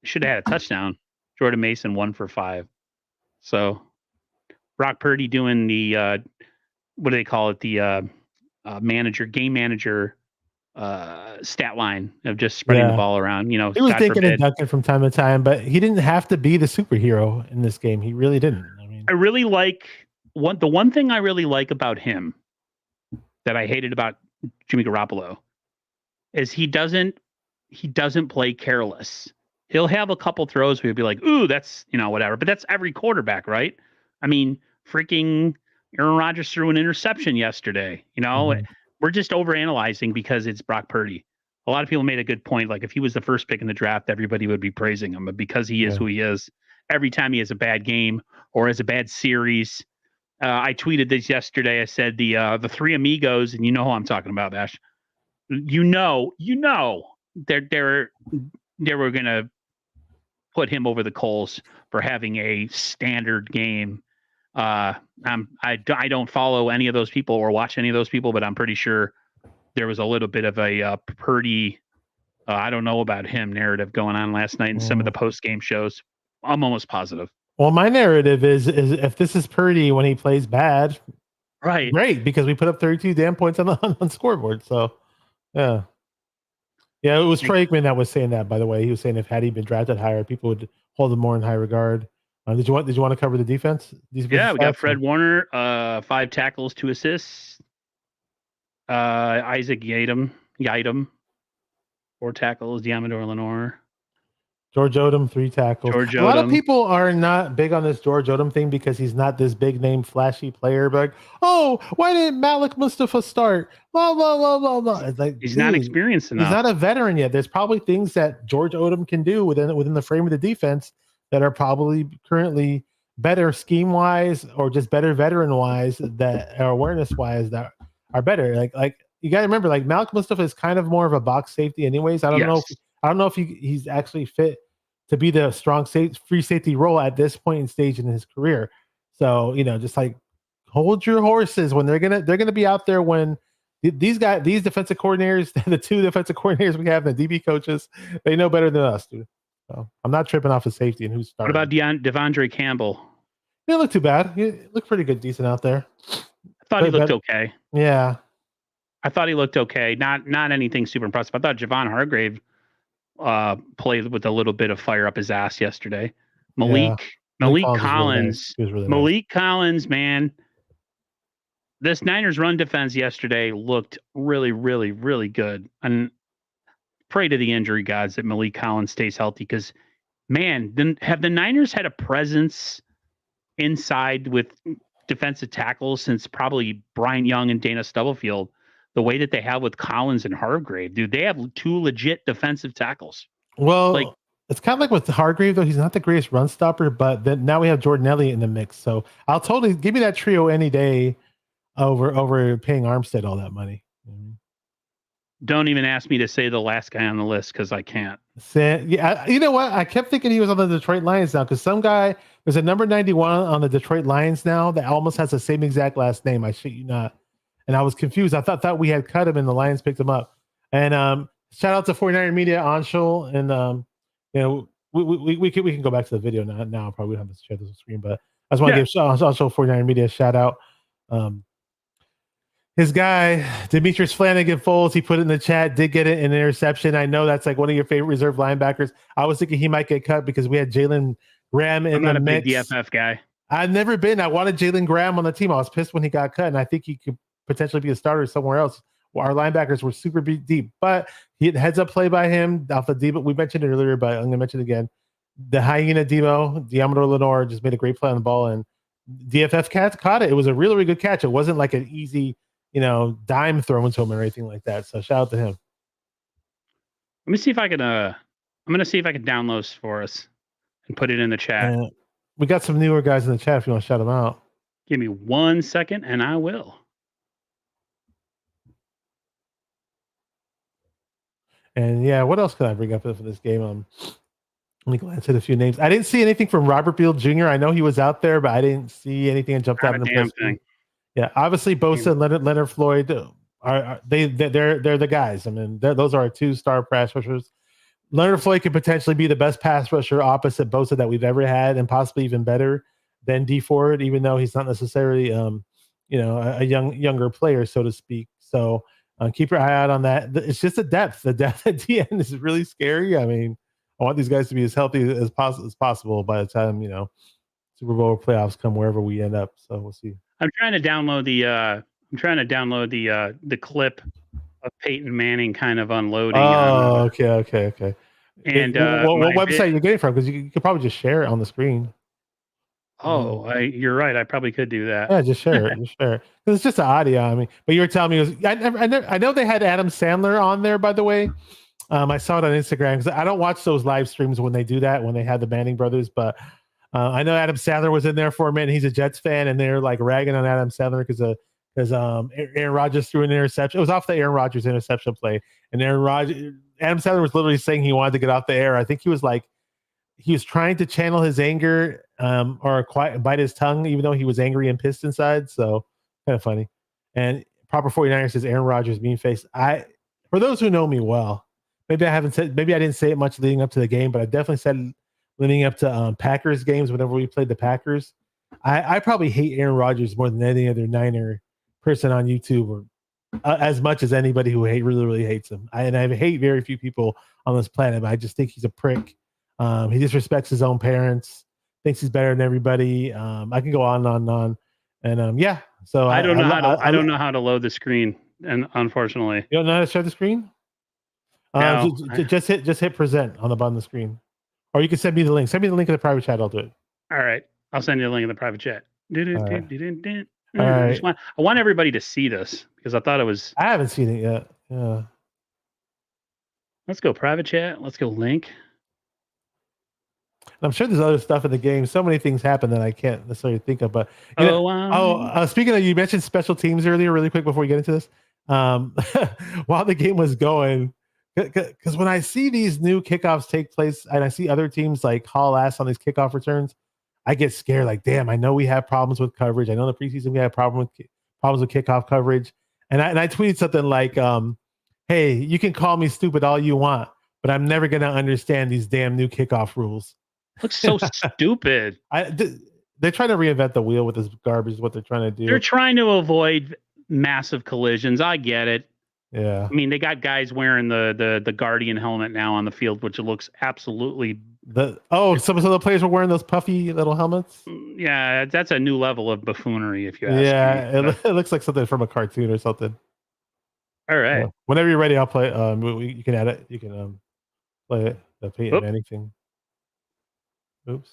Should have had a touchdown. Jordan Mason, 1 for 5. So Brock Purdy doing the what do they call it? The game manager stat line of just spreading the Yeah. ball around. He was God dinking and forbid. dunking from time to time, but he didn't have to be the superhero in this game. He really didn't. I mean, I really like the one thing I really like about him that I hated about Jimmy Garoppolo is he doesn't play careless. He'll have a couple throws where he'll be like, "Ooh, that's whatever," but that's every quarterback, right? I mean, freaking Aaron Rodgers threw an interception yesterday. mhm, We're just overanalyzing because it's Brock Purdy. A lot of people made a good point. Like if he was the first pick in the draft, everybody would be praising him, but because he is yeah. who he is, every time he has a bad game or has a bad series, I tweeted this yesterday. I said the three amigos, and you know who I'm talking about, Ash. They were gonna put him over the coals for having a standard game. I don't follow any of those people or watch any of those people, but I'm pretty sure there was a little bit of a Purdy, I don't know about him narrative going on last night in some of the Mm. post game shows. I'm almost positive. Well, my narrative is if this is Purdy when he plays bad, Right. great because we put up 32 damn points on the scoreboard. So yeah, yeah. It was Like, Troy Aikman that was saying that. By the way, he was saying if had he been drafted higher, people would hold him more in high regard. Did you want to cover the defense? yeah, Defensive we got stats? Fred Warner, 5 tackles, 2 assists. Isaac Yiadom, 4 tackles. Diamador Lenore, George Odom, 3 tackles. George A lot of Odom. people are not big on this George Odom thing because he's not this big name, flashy player. But like, oh, why didn't Malik Mustafa start? Blah blah blah blah blah. It's like, He's not dude, experienced he's enough. not a veteran yet. There's probably things that George Odom can do within the frame of the defense that are probably currently better scheme wise or just better veteran wise that or awareness wise that are better. Like you got to remember, like Malik Mustafa is kind of more of a box safety, anyways. Yes. I don't know if he's actually fit to be the strong free safety role at this point in stage in his career. So just like hold your horses when they're gonna be out there when these defensive coordinators, the 2 defensive coordinators we have, the DB coaches, they know better than us, dude. So I'm not tripping off of safety and who's What starting. about Devondre Campbell? He didn't look too bad. He looked pretty good, decent out there. I thought he But looked okay. yeah, I thought he looked okay. Not anything super impressive. I thought Javon Hargrave played with a little bit of fire up his ass yesterday. yeah. Malik Malik Malik Collins was really nice. Collins. He was really nice. Malik Collins, man. This Niners run defense yesterday looked really, really, really good. And pray to the injury gods that Malik Collins stays healthy because, man, then have the Niners had a presence inside with defensive tackles since probably Brian Young and Dana Stubblefield, the way that they have with Collins and Hargrave, dude, they have 2 legit defensive tackles. Like, Well, it's kind of like with Hargrave, though. He's not the greatest run stopper, but then now we have Jordan Elliott in the mix. So I'll totally give me that trio any day over paying Armstead all that money. Don't even ask me to say the last guy on the list because I can't. Yeah, you know what? I kept thinking he was on the Detroit Lions now because some guy there's a number 91 on the Detroit Lions now that almost has the same exact last name. I shit you not. And I was confused. I thought we had cut him and the Lions picked him up. And shout out to 49er Media, Anshul, and you know we can go back to the video now. Probably don't have to share this screen, but I just want to give Anshul 49er Media a shout out. His guy, Demetrius Flanagan Foles, he put it in the chat, did get an interception. I know that's like one of your favorite reserve linebackers. I was thinking he might get cut because we had Jalen Graham in the mix. I'm not a big DFF guy. I've never been. I wanted Jalen Graham on the team. I was pissed when he got cut, and I think he could potentially be a starter somewhere else. Well, our linebackers were super deep, but he had heads up play by him off the Debo. We mentioned it earlier, but I'm going to mention it again. The hyena Debo, Diamador Lenore, just made a great play on the ball, and DFF cats caught it. It was a really, really good catch. It wasn't like an easy, dime thrown to him or anything like that. So shout out to him. Let me see if I can. I'm gonna see if I can download this for us and put it in the chat. We got some newer guys in the chat if you want to shout them out. Give me 1 second, and I will. And yeah, what else can I bring up for this game? Let me glance at a few names. I didn't see anything from Robert Beal Jr. I know he was out there, but I didn't see anything that jumped out in the press. Yeah, obviously Bosa and Leonard Floyd are they're the guys. I mean, those are our 2-star pass rushers. Leonard Floyd could potentially be the best pass rusher opposite Bosa that we've ever had, and possibly even better than D Ford, even though he's not necessarily a younger player, so to speak. So keep your eye out on that. It's just the depth. The depth at the end is really scary. I mean, I want these guys to be as healthy as possible by the time Super Bowl playoffs come, wherever we end up. So we'll see. I'm trying to download the clip of Peyton Manning kind of unloading. Oh, okay. And what website you're getting from? Because you could probably just share it on the screen. Oh, you're right. I probably could do that. Yeah, just share it. Because it's just the audio. I mean, but you were telling me I know they had Adam Sandler on there, by the way. I saw it on Instagram because I don't watch those live streams when they do that, when they had the Manning brothers, but I know Adam Sandler was in there for a minute. He's a Jets fan, and they're like ragging on Adam Sandler because Aaron Rodgers threw an interception. It was off the Aaron Rodgers interception play, and Adam Sandler was literally saying he wanted to get off the air. I think he was trying to channel his anger or bite his tongue, even though he was angry and pissed inside. So kind of funny. And Proper 49er says Aaron Rodgers mean face. For those who know me well, maybe I didn't say it much leading up to the game, but I definitely said leading up to Packers games whenever we played the Packers. I probably hate Aaron Rodgers more than any other Niner person on YouTube, or as much as anybody who really hates him. I hate very few people on this planet, but I just think he's a prick. He disrespects his own parents, thinks he's better than everybody. I can go on and on. And yeah, so I don't know how to load the screen, and unfortunately, you don't know how to share the screen. No, just hit present on the bottom of the screen, or you can send me the link. Send me the link in the private chat. I'll do it. All right, I'll send you the link in the private chat. All right. I want everybody to see this because I thought it was. I haven't seen it yet. Yeah. Let's go private chat. Let's go link. I'm sure there's other stuff in the game. So many things happen that I can't necessarily think of. But speaking of, you mentioned special teams earlier, really quick before we get into this. While the game was going, because when I see these new kickoffs take place and I see other teams like haul ass on these kickoff returns, I get scared. Like, damn, I know we have problems with coverage. I know in the preseason we had problems with kickoff coverage. And I tweeted something like, hey, you can call me stupid all you want, but I'm never going to understand these damn new kickoff rules. Looks so stupid. They're trying to reinvent the wheel with this garbage, is what they're trying to do. They're trying to avoid massive collisions. I get it. Yeah. I mean, they got guys wearing the Guardian helmet now on the field, which looks absolutely. Some of the players were wearing those puffy little helmets. Yeah, that's a new level of buffoonery, if you ask me. Yeah, it looks like something from a cartoon or something. All right. Whenever you're ready, I'll play. You can add it. You can play it. The Peyton Manning thing. Oops.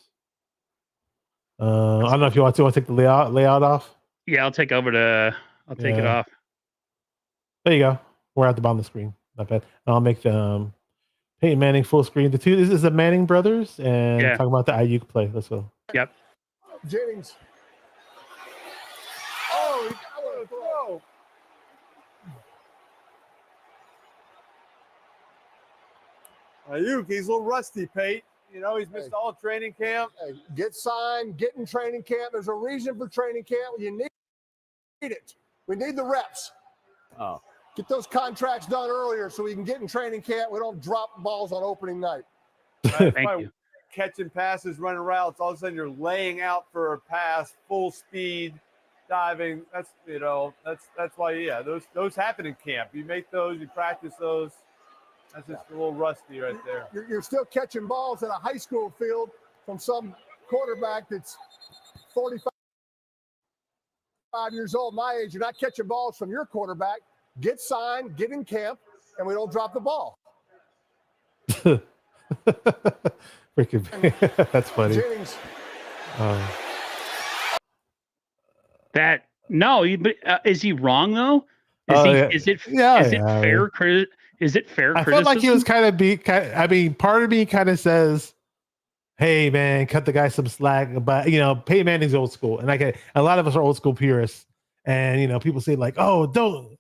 I don't know if you want to take the layout off. Yeah, I'll take it off. There you go. We're at the bottom of the screen. Not bad. I'll make the Peyton Manning full screen. This is the Manning brothers, and talking about the Ayuk play. Let's go. Yep. Jennings. Oh, he got one. Ayuk, he's a little rusty, Pate. You know, he's missed all training camp. Get signed, get in training camp. There's a reason for training camp. You need it. We need the reps. Oh. Get those contracts done earlier so we can get in training camp. We don't drop balls on opening night. Thank you. Catching passes, running routes, all of a sudden you're laying out for a pass, full speed, diving. That's why, yeah, those happen in camp. You make those, you practice those. That's just a little rusty right there. You're still catching balls in a high school field from some quarterback that's 45 years old, my age. You're not catching balls from your quarterback. Get signed, get in camp, and we don't drop the ball. Freaking, that's funny. Jennings. But is he wrong though? Is it fair criticism? I felt like he was I mean, part of me kind of says, hey man, cut the guy some slack, but Peyton Manning's old school. And a lot of us are old school purists. And people say like, oh, don't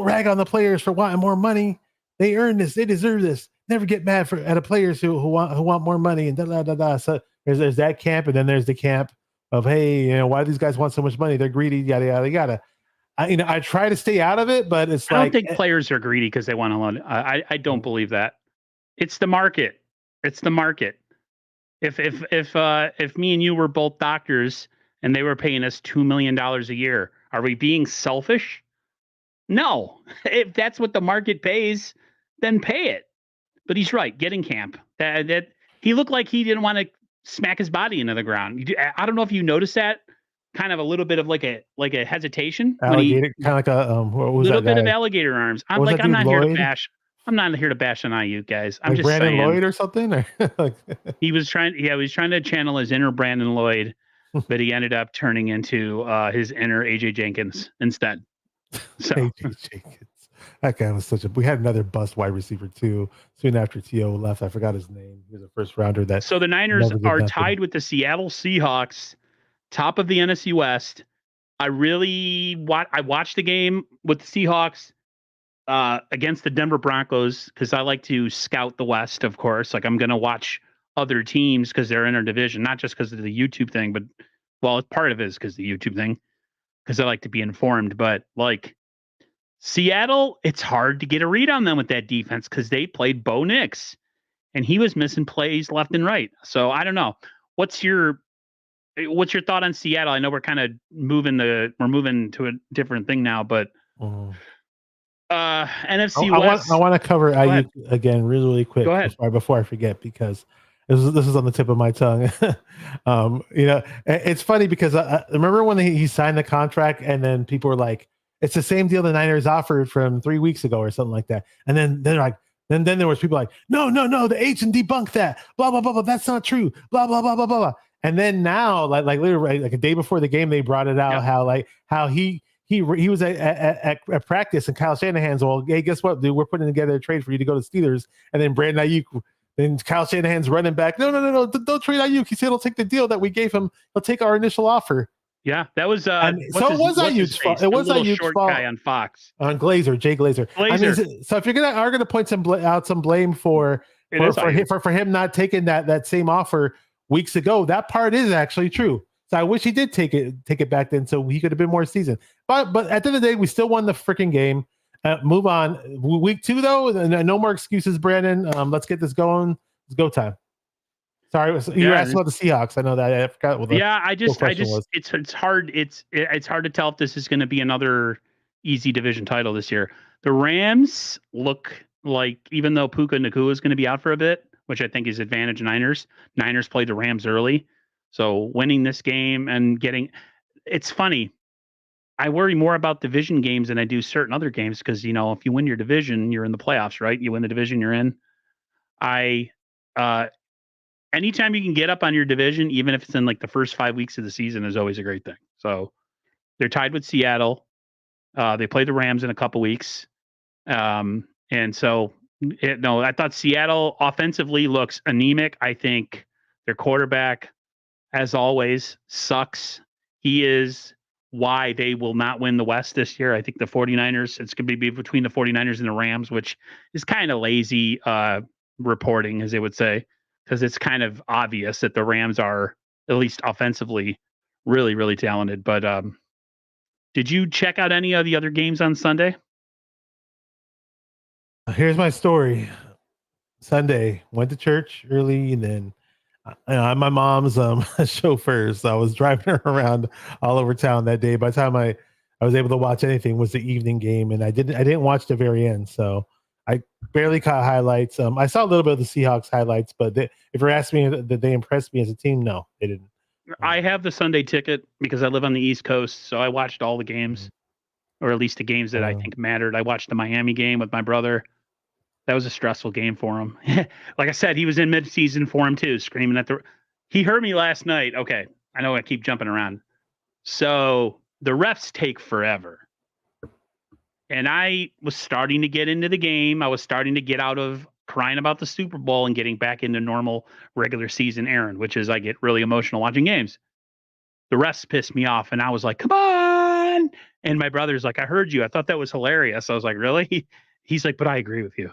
rag on the players for wanting more money. They earn this, they deserve this. Never get mad at the players who want more money and da da da da. So there's that camp, and then there's the camp of, hey, why do these guys want so much money? They're greedy, yada yada yada. I try to stay out of it, but I don't think players are greedy because they want to loan. I don't believe that. It's the market. It's the market. If me and you were both doctors and they were paying us $2 million a year, are we being selfish? No. If that's what the market pays, then pay it. But he's right. Get in camp. That he looked like he didn't want to smack his body into the ground. I don't know if you noticed that. Kind of a little bit of like a hesitation. Alligator, kind of like a little bit of alligator arms. I'm not here to bash. I'm not here to bash on IU guys. I'm just Brandon saying. Lloyd or something. Or he was trying to channel his inner Brandon Lloyd, but he ended up turning into his inner AJ Jenkins instead. So AJ Jenkins. That guy was we had another bust wide receiver too. Soon after T.O. left, I forgot his name. He was a first rounder. So the Niners are tied with the Seattle Seahawks, top of the NFC West. I watched the game with the Seahawks against the Denver Broncos because I like to scout the West, of course. Like I'm going to watch other teams because they're in our division, not just because of the YouTube thing, but part of it is because the YouTube thing, because I like to be informed. But like Seattle, it's hard to get a read on them with that defense because they played Bo Nix and he was missing plays left and right. So I don't know. What's your thought on Seattle? I know we're kind of moving to a different thing now, but NFC West. I want to cover IU again really quick. Go ahead. Before I forget, because this is on the tip of my tongue. It's funny because I remember when he signed the contract and then people were like, it's the same deal the Niners offered from 3 weeks ago or something like that. And then they're like, then there was people like, no, the agent debunked that. Blah, blah, blah, blah. That's not true. Blah, blah, blah, blah, blah. And then now, like literally like a day before the game, they brought it out how he was at practice and Kyle Shanahan's, well, hey, guess what, dude? We're putting together a trade for you to go to Steelers. And then Brandon Ayuk, then Kyle Shanahan's running back. No, don't trade Ayuk. He said he'll take the deal that we gave him. He'll take our initial offer. Yeah, that was so it was Ayuk's fault. It was Ayuk's fault. Guy on Fox, on Jay Glazer. I mean, so if you're gonna point some blame for him not taking that same offer weeks ago, that part is actually true. So I wish he did take it back then, so he could have been more seasoned. But at the end of the day, we still won the freaking game. Move on. Week 2 though, no more excuses, Brandon. Let's get this going. It's go time. Sorry, you were asking about the Seahawks. I know that. I forgot what the it's hard. It's hard to tell if this is going to be another easy division title this year. The Rams look like, even though Puka Nacua is going to be out for a bit, which I think is advantage Niners. Niners played the Rams early, so winning this game and it's funny. I worry more about division games than I do certain other games because if you win your division, you're in the playoffs, right? You win the division, you're in. Anytime you can get up on your division, even if it's in like the first 5 weeks of the season, is always a great thing. So they're tied with Seattle. They play the Rams in a couple weeks. I thought Seattle offensively looks anemic. I think their quarterback, as always, sucks. He is why they will not win the West this year. I think the 49ers, it's going to be between the 49ers and the Rams, which is kind of lazy. reporting, as they would say, because it's kind of obvious that the Rams are, at least offensively, really, really talented. But did you check out any of the other games on Sunday? Here's my story. Sunday, went to church early, and then I'm my mom's chauffeur, so I was driving her around all over town that day. By the time I was able to watch anything was the evening game, and I didn't watch the very end, so I barely caught highlights. I saw a little bit of the Seahawks highlights, but if you're asking me that they impressed me as a team, no, they didn't. I have the Sunday ticket because I live on the East Coast, so I watched all the games, or at least the games that I think mattered. I watched the Miami game with my brother. That was a stressful game for him. Like I said, he was in midseason for him too, screaming at the. He heard me last night. Okay, I know I keep jumping around. So the refs take forever, and I was starting to get into the game. I was starting to get out of crying about the Super Bowl and getting back into normal regular season Aaron, which is I get really emotional watching games. The refs pissed me off, and I was like, "Come on!" And my brother's like, "I heard you. I thought that was hilarious." I was like, "Really?" He's like, "But I agree with you."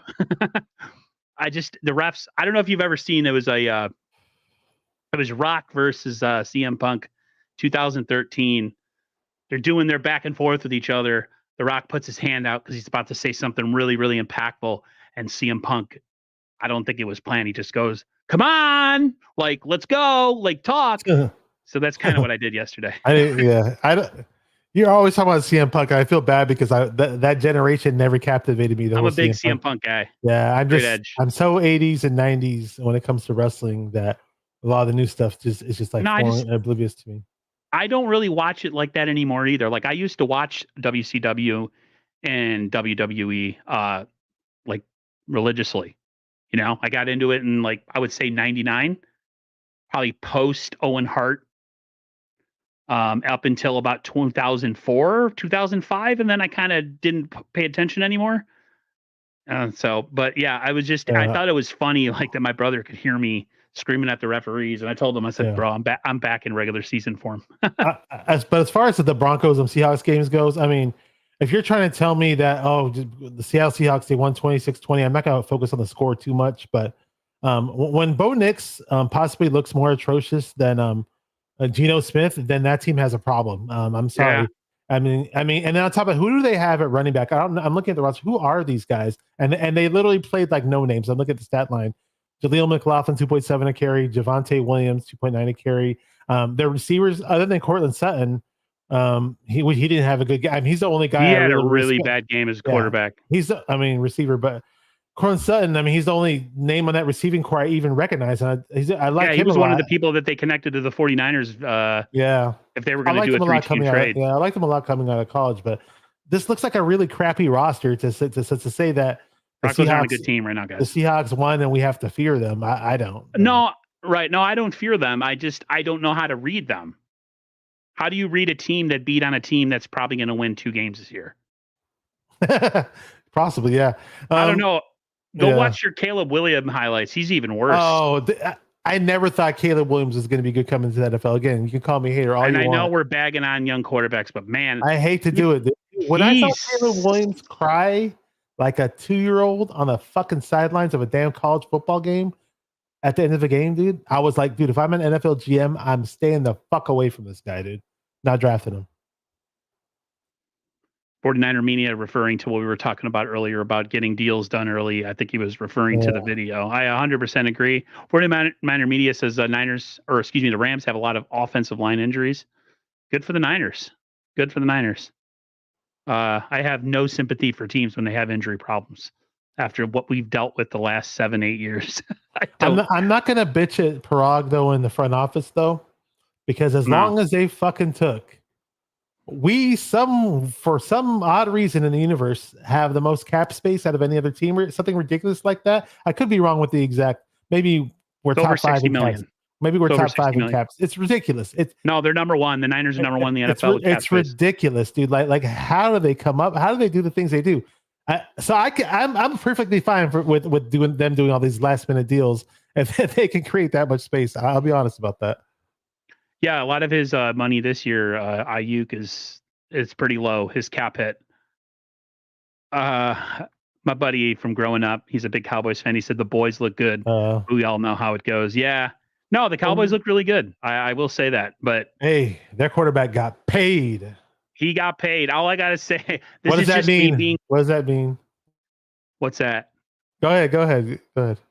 The refs. I don't know if you've ever seen. It was Rock versus CM Punk, 2013. They're doing their back and forth with each other. The Rock puts his hand out because he's about to say something really, really impactful, and CM Punk, I don't think it was planned. He just goes, "Come on, like let's go, like talk." So that's kind of what I did yesterday. I don't. You're always talking about CM Punk. I feel bad because that generation never captivated me. I'm a big CM Punk guy. Yeah, I'm so 80s and 90s when it comes to wrestling that a lot of the new stuff is just like foreign and oblivious to me. I don't really watch it like that anymore either. Like I used to watch WCW and WWE like religiously. You know, I got into it in like I would say 99, probably post Owen Hart, up until about 2004, 2005, and then I kind of didn't pay attention anymore. But yeah, I thought it was funny, like that my brother could hear me screaming at the referees, and I told him, I said, "Bro, I'm back in regular season form." But as far as the Broncos and Seahawks games goes, I mean, if you're trying to tell me that the Seattle Seahawks they won 26-20, I'm not going to focus on the score too much. But when Bo Nix possibly looks more atrocious than Geno Smith, then that team has a problem. I'm sorry. Yeah. I mean, and then on top of who do they have at running back? I'm looking at the roster. Who are these guys? And they literally played like no names. I'm looking at the stat line. Jaleel McLaughlin, 2.7 a carry. Javonte Williams, 2.9 a carry. Their receivers, other than Cortland Sutton, he didn't have a good game. I mean, he's the only guy. He had a really bad game as a quarterback. Receiver, but Cortland Sutton, I mean, he's the only name on that receiving core I even recognize. And I like him. He was one of the people that they connected to the 49ers. If they were going to do a 3-2 trade. I liked him a lot coming out of college, but this looks like a really crappy roster to say that the Broncos are on a good team right now, guys. The Seahawks won and we have to fear them. I don't. No, right. No, I don't fear them. I don't know how to read them. How do you read a team that beat on a team that's probably going to win 2 games this year? Possibly, yeah. I don't know. Go watch your Caleb Williams highlights. He's even worse. Oh, I never thought Caleb Williams was going to be good coming to the NFL. Again, you can call me hater all you want. And I know we're bagging on young quarterbacks, but man, I hate to do it. When I saw Caleb Williams cry like a 2-year-old on the fucking sidelines of a damn college football game at the end of the game, dude, I was like, dude, if I'm an NFL GM, I'm staying the fuck away from this guy, dude. Not drafting him. 49er Media referring to what we were talking about earlier about getting deals done early. I think he was referring to the video. I 100% agree. 49er Media says the Rams have a lot of offensive line injuries. Good for the Niners. Good for the Niners. I have no sympathy for teams when they have injury problems after what we've dealt with the last 7-8 years. I'm not going to bitch at Parag, though, in the front office, though, because as long as they fucking took, for some odd reason in the universe, have the most cap space out of any other team or something ridiculous like that. I could be wrong with the exact. Maybe we're top 5 in caps. Maybe we're top 5 in caps. It's ridiculous. No, they're number 1. The Niners are number 1 in the NFL. It's ridiculous, dude. Like, how do they come up? How do they do the things they do? I'm perfectly fine with doing all these last minute deals if they can create that much space. I'll be honest about that. Yeah, a lot of his money this year, Ayuk is pretty low. His cap hit. My buddy from growing up, he's a big Cowboys fan. He said the boys look good. Uh, We all know how it goes. Yeah. No, the Cowboys look really good. I will say that. But hey, their quarterback got paid. he got paid. All I gotta say, this What does is that just me mean? being. What does that mean? What's that? Go ahead.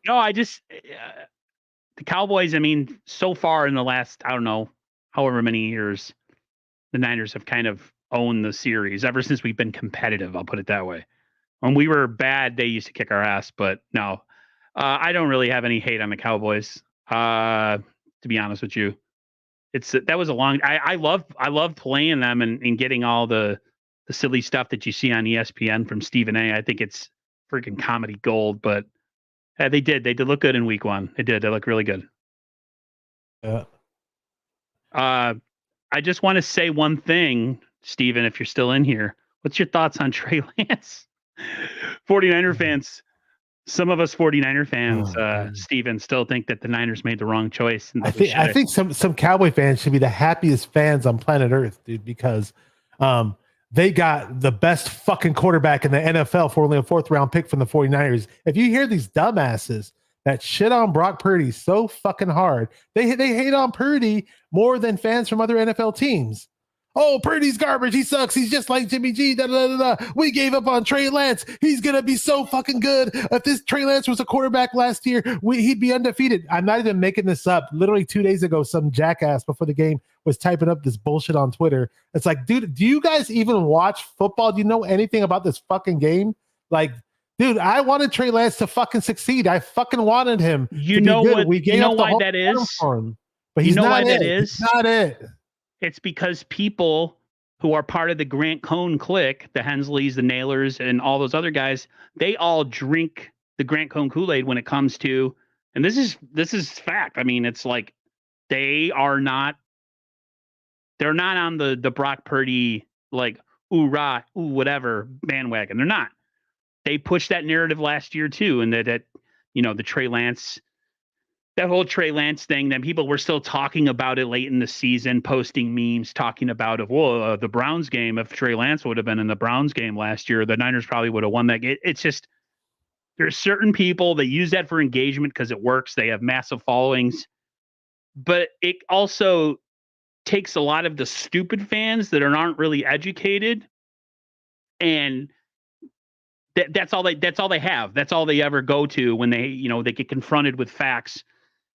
No, I just the Cowboys. I mean, so far in the last, I don't know, however many years, the Niners have kind of owned the series ever since we've been competitive. I'll put it that way. When we were bad, they used to kick our ass. But no, I don't really have any hate on the Cowboys. To be honest with you, that was a long. I love playing them and getting all the silly stuff that you see on ESPN from Stephen A. I think it's freaking comedy gold. But they did look good in week one. They did. They look really good. Yeah. I just want to say one thing, Steven, if you're still in here. What's your thoughts on Trey Lance? 49er fans. Some of us 49er fans, Steven, still think that the Niners made the wrong choice. And I think some Cowboy fans should be the happiest fans on planet Earth, dude, because they got the best fucking quarterback in the NFL for only a 4th round pick from the 49ers. If you hear these dumbasses that shit on Brock Purdy so fucking hard, they hate on Purdy more than fans from other NFL teams. Oh, Purdy's garbage. He sucks. He's just like Jimmy G. Da, da, da, da. We gave up on Trey Lance. He's going to be so fucking good. If this Trey Lance was a quarterback last year, he'd be undefeated. I'm not even making this up. Literally 2 days ago, some jackass before the game was typing up this bullshit on Twitter. It's like, dude, do you guys even watch football? Do you know anything about this fucking game? Like, dude, I wanted Trey Lance to fucking succeed. I fucking wanted him to be good. We gave up the whole that is for him. But he's not it. He's not it. It's because people who are part of the Grant Cohn clique, the Hensleys, the Nailers, and all those other guys, they all drink the Grant Cohn Kool-Aid when it comes to, and this is fact. I mean, it's like they're not on the Brock Purdy, like, ooh, rah, ooh, whatever bandwagon. They're not. They pushed that narrative last year too, and that the Trey Lance, that whole Trey Lance thing, then people were still talking about it late in the season, posting memes, talking about the Browns game. If Trey Lance would have been in the Browns game last year, the Niners probably would have won that game. It's just, there's certain people that use that for engagement because it works. They have massive followings, but it also takes a lot of the stupid fans that aren't really educated, and that's all they have. That's all they ever go to when they get confronted with facts.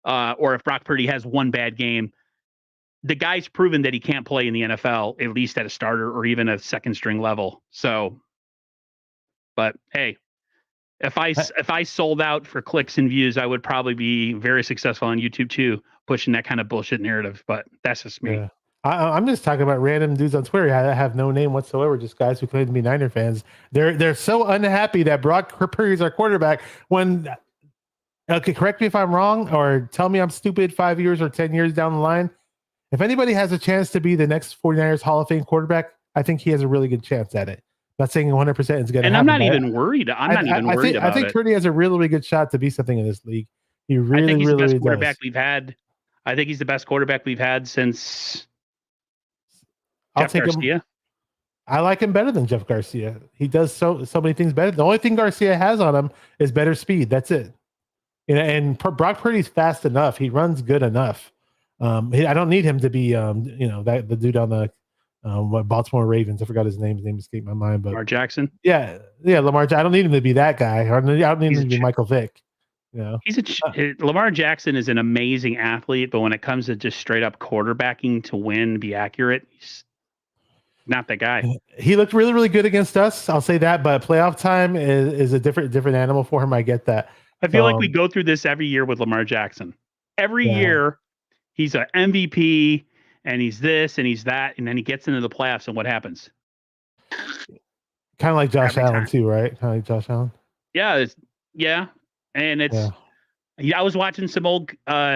Or if Brock Purdy has one bad game, the guy's proven that he can't play in the NFL, at least at a starter or even a second string level. So, but hey, if I sold out for clicks and views, I would probably be very successful on YouTube too, pushing that kind of bullshit narrative. But that's just me. Yeah. I'm just talking about random dudes on Twitter. I have no name whatsoever, just guys who claim to be Niner fans. They're so unhappy that Brock Purdy is our quarterback when. Okay, correct me if I'm wrong, or tell me I'm stupid 5 years or 10 years down the line. If anybody has a chance to be the next 49ers Hall of Fame quarterback, I think he has a really good chance at it. I'm not saying 100% is going to happen. And I'm not even worried. I'm not even worried about it. I think Purdy has a really, really good shot to be something in this league. He really, I think he's really, the best really quarterback does. we've had. I think he's the best quarterback we've had since Jeff Garcia. I like him better than Jeff Garcia. He does so many things better. The only thing Garcia has on him is better speed. That's it. And Brock Purdy's fast enough. He runs good enough. I don't need him to be, the dude on the Baltimore Ravens. I forgot his name. His name escaped my mind. But Lamar Jackson. Yeah, Lamar. I don't need him to be that guy. I don't need him to be Michael Vick. Lamar Jackson is an amazing athlete, but when it comes to just straight up quarterbacking to win, be accurate, he's not that guy. He looked really, really good against us. I'll say that. But playoff time is a different animal for him. I get that. I feel like we go through this every year with Lamar Jackson. Every year, he's an MVP, and he's this, and he's that, and then he gets into the playoffs, and what happens? Kind of like Josh Allen, too, right? Kind of like Josh Allen? Yeah. And I was watching some old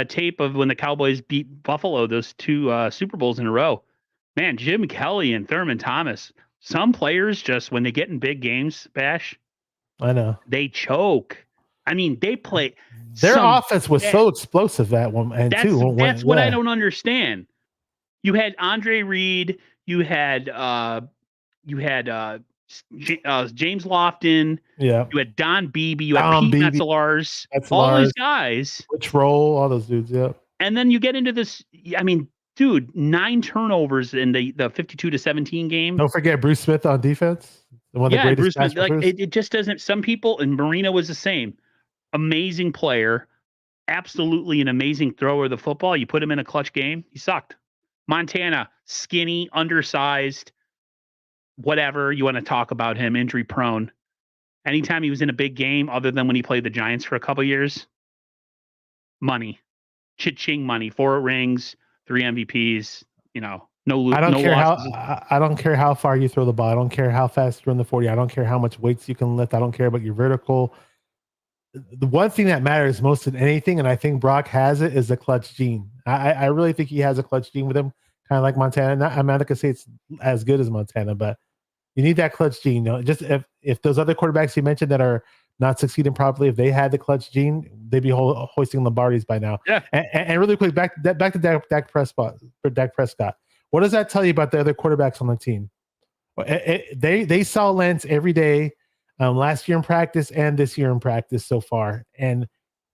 tape of when the Cowboys beat Buffalo, those two Super Bowls in a row. Man, Jim Kelly and Thurman Thomas, some players just, when they get in big games, Bash, I know. They choke. I mean, they play. Their offense was so explosive that one, and that's what I don't understand. You had Andre Reed. You had James Lofton. Yeah. You had Don Beebe. You had Don Pete Beebe, Metzelaars. Metzelaars. All these guys. Which role? All those dudes. Yeah. And then you get into this. I mean, dude, 9 turnovers in the 52-17 game. Don't forget Bruce Smith on defense. One of the greatest Bruce pass Smith. Like rushers. it just doesn't. Some people, and Marino was the same. Amazing player, absolutely an amazing thrower of the football. You put him in a clutch game, he sucked. Montana, skinny, undersized, whatever you want to talk about him, injury prone. Anytime he was in a big game, other than when he played the Giants for a couple years, money, cha-ching money, 4 rings, 3 MVPs. You know, no. I don't care losses. I don't care how far you throw the ball. I don't care how fast you run the 40. I don't care how much weights you can lift. I don't care about your vertical. The one thing that matters most than anything, and I think Brock has it, is the clutch gene. I really think he has a clutch gene with him, kind of like Montana. I'm not gonna say it's as good as Montana, but you need that clutch gene. You know, just if those other quarterbacks you mentioned that are not succeeding properly, if they had the clutch gene, they'd be hoisting Lombardis by now. Yeah. And really quick, back to Dak Prescott. What does that tell you about the other quarterbacks on the team? They saw Lance every day, last year in practice and this year in practice so far, and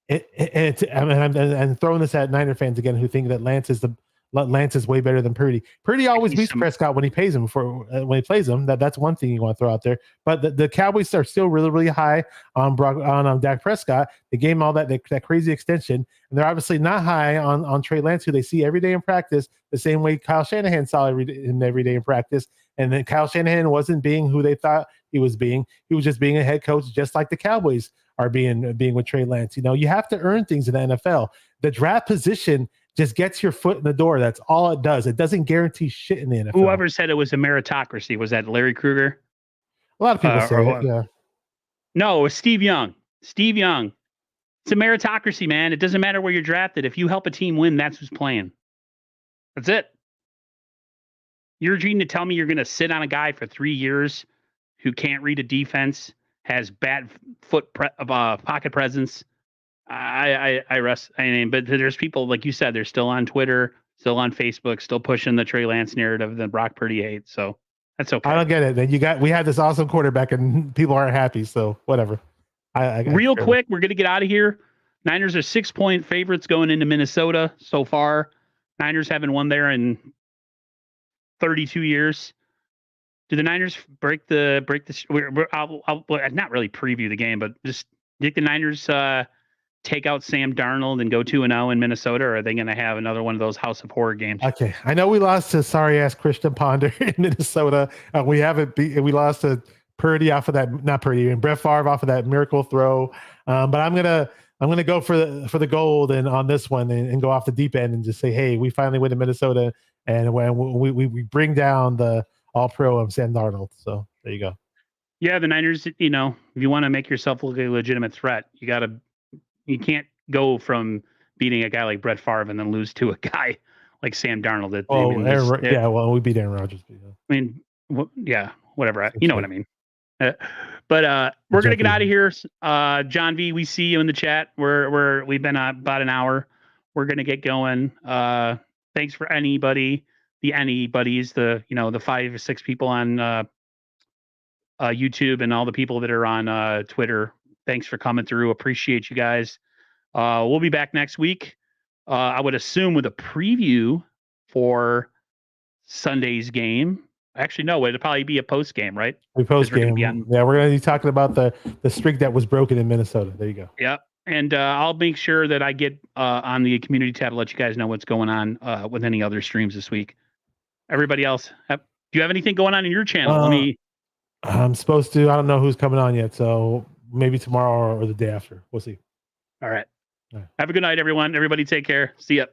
I'm throwing this at Niner fans again who think that Lance is way better than Purdy. Purdy always beats Prescott when he pays him when he plays him. That's one thing you want to throw out there. But the Cowboys are still really, really high on Dak Prescott. They gave him all that crazy extension, and they're obviously not high on Trey Lance, who they see every day in practice, the same way Kyle Shanahan saw him every day in practice. And then Kyle Shanahan wasn't being who they thought he was being. He was just being a head coach, just like the Cowboys are being with Trey Lance. You know, you have to earn things in the NFL. The draft position just gets your foot in the door. That's all it does. It doesn't guarantee shit in the NFL. Whoever said it was a meritocracy, was that Larry Krueger? A lot of people say it, yeah. No, it was Steve Young. Steve Young. It's a meritocracy, man. It doesn't matter where you're drafted. If you help a team win, that's who's playing. That's it. You're trying to tell me you're going to sit on a guy for 3 years who can't read a defense, has bad pocket presence. I mean, but there's people, like you said, they're still on Twitter, still on Facebook, still pushing the Trey Lance narrative, the Brock Purdy hate. So that's okay. I don't get it. Then we had this awesome quarterback and people aren't happy. So whatever. Real quick, we're going to get out of here. Niners are 6-point favorites going into Minnesota so far. Niners haven't won there in 32 years. Do the Niners break the? I'll not really preview the game, but just think the Niners take out Sam Darnold and go 2-0 in Minnesota, or are they going to have another one of those House of Horror games? Okay, I know we lost to sorry ass Christian Ponder in Minnesota. We lost to Purdy off of that, not Purdy, and Brett Favre off of that miracle throw. But I'm gonna go for the gold and on this one and go off the deep end and just say, hey, we finally win in Minnesota, and when we bring down the All-Pro Sam Darnold. So there you go. Yeah, the Niners. You know, if you want to make yourself look like a legitimate threat, you can't go from beating a guy like Brett Favre and then lose to a guy like Sam Darnold. We beat Aaron Rodgers. I mean, whatever. You know what I mean. But we're gonna get out of here. John V, we see you in the chat. We've been about an hour. We're gonna get going. Thanks for the 5 or 6 people on YouTube and all the people that are on Twitter. Thanks for coming through. Appreciate you guys. We'll be back next week. I would assume with a preview for Sunday's game. Actually, no, it'll probably be a post game, right? Post game. We're going to be talking about the streak that was broken in Minnesota. There you go. Yeah. And I'll make sure that I get on the community tab to let you guys know what's going on with any other streams this week. Everybody else, do you have anything going on in your channel? I'm supposed to. I don't know who's coming on yet, so maybe tomorrow or the day after. We'll see. All right. Have a good night, everyone. Everybody take care. See ya.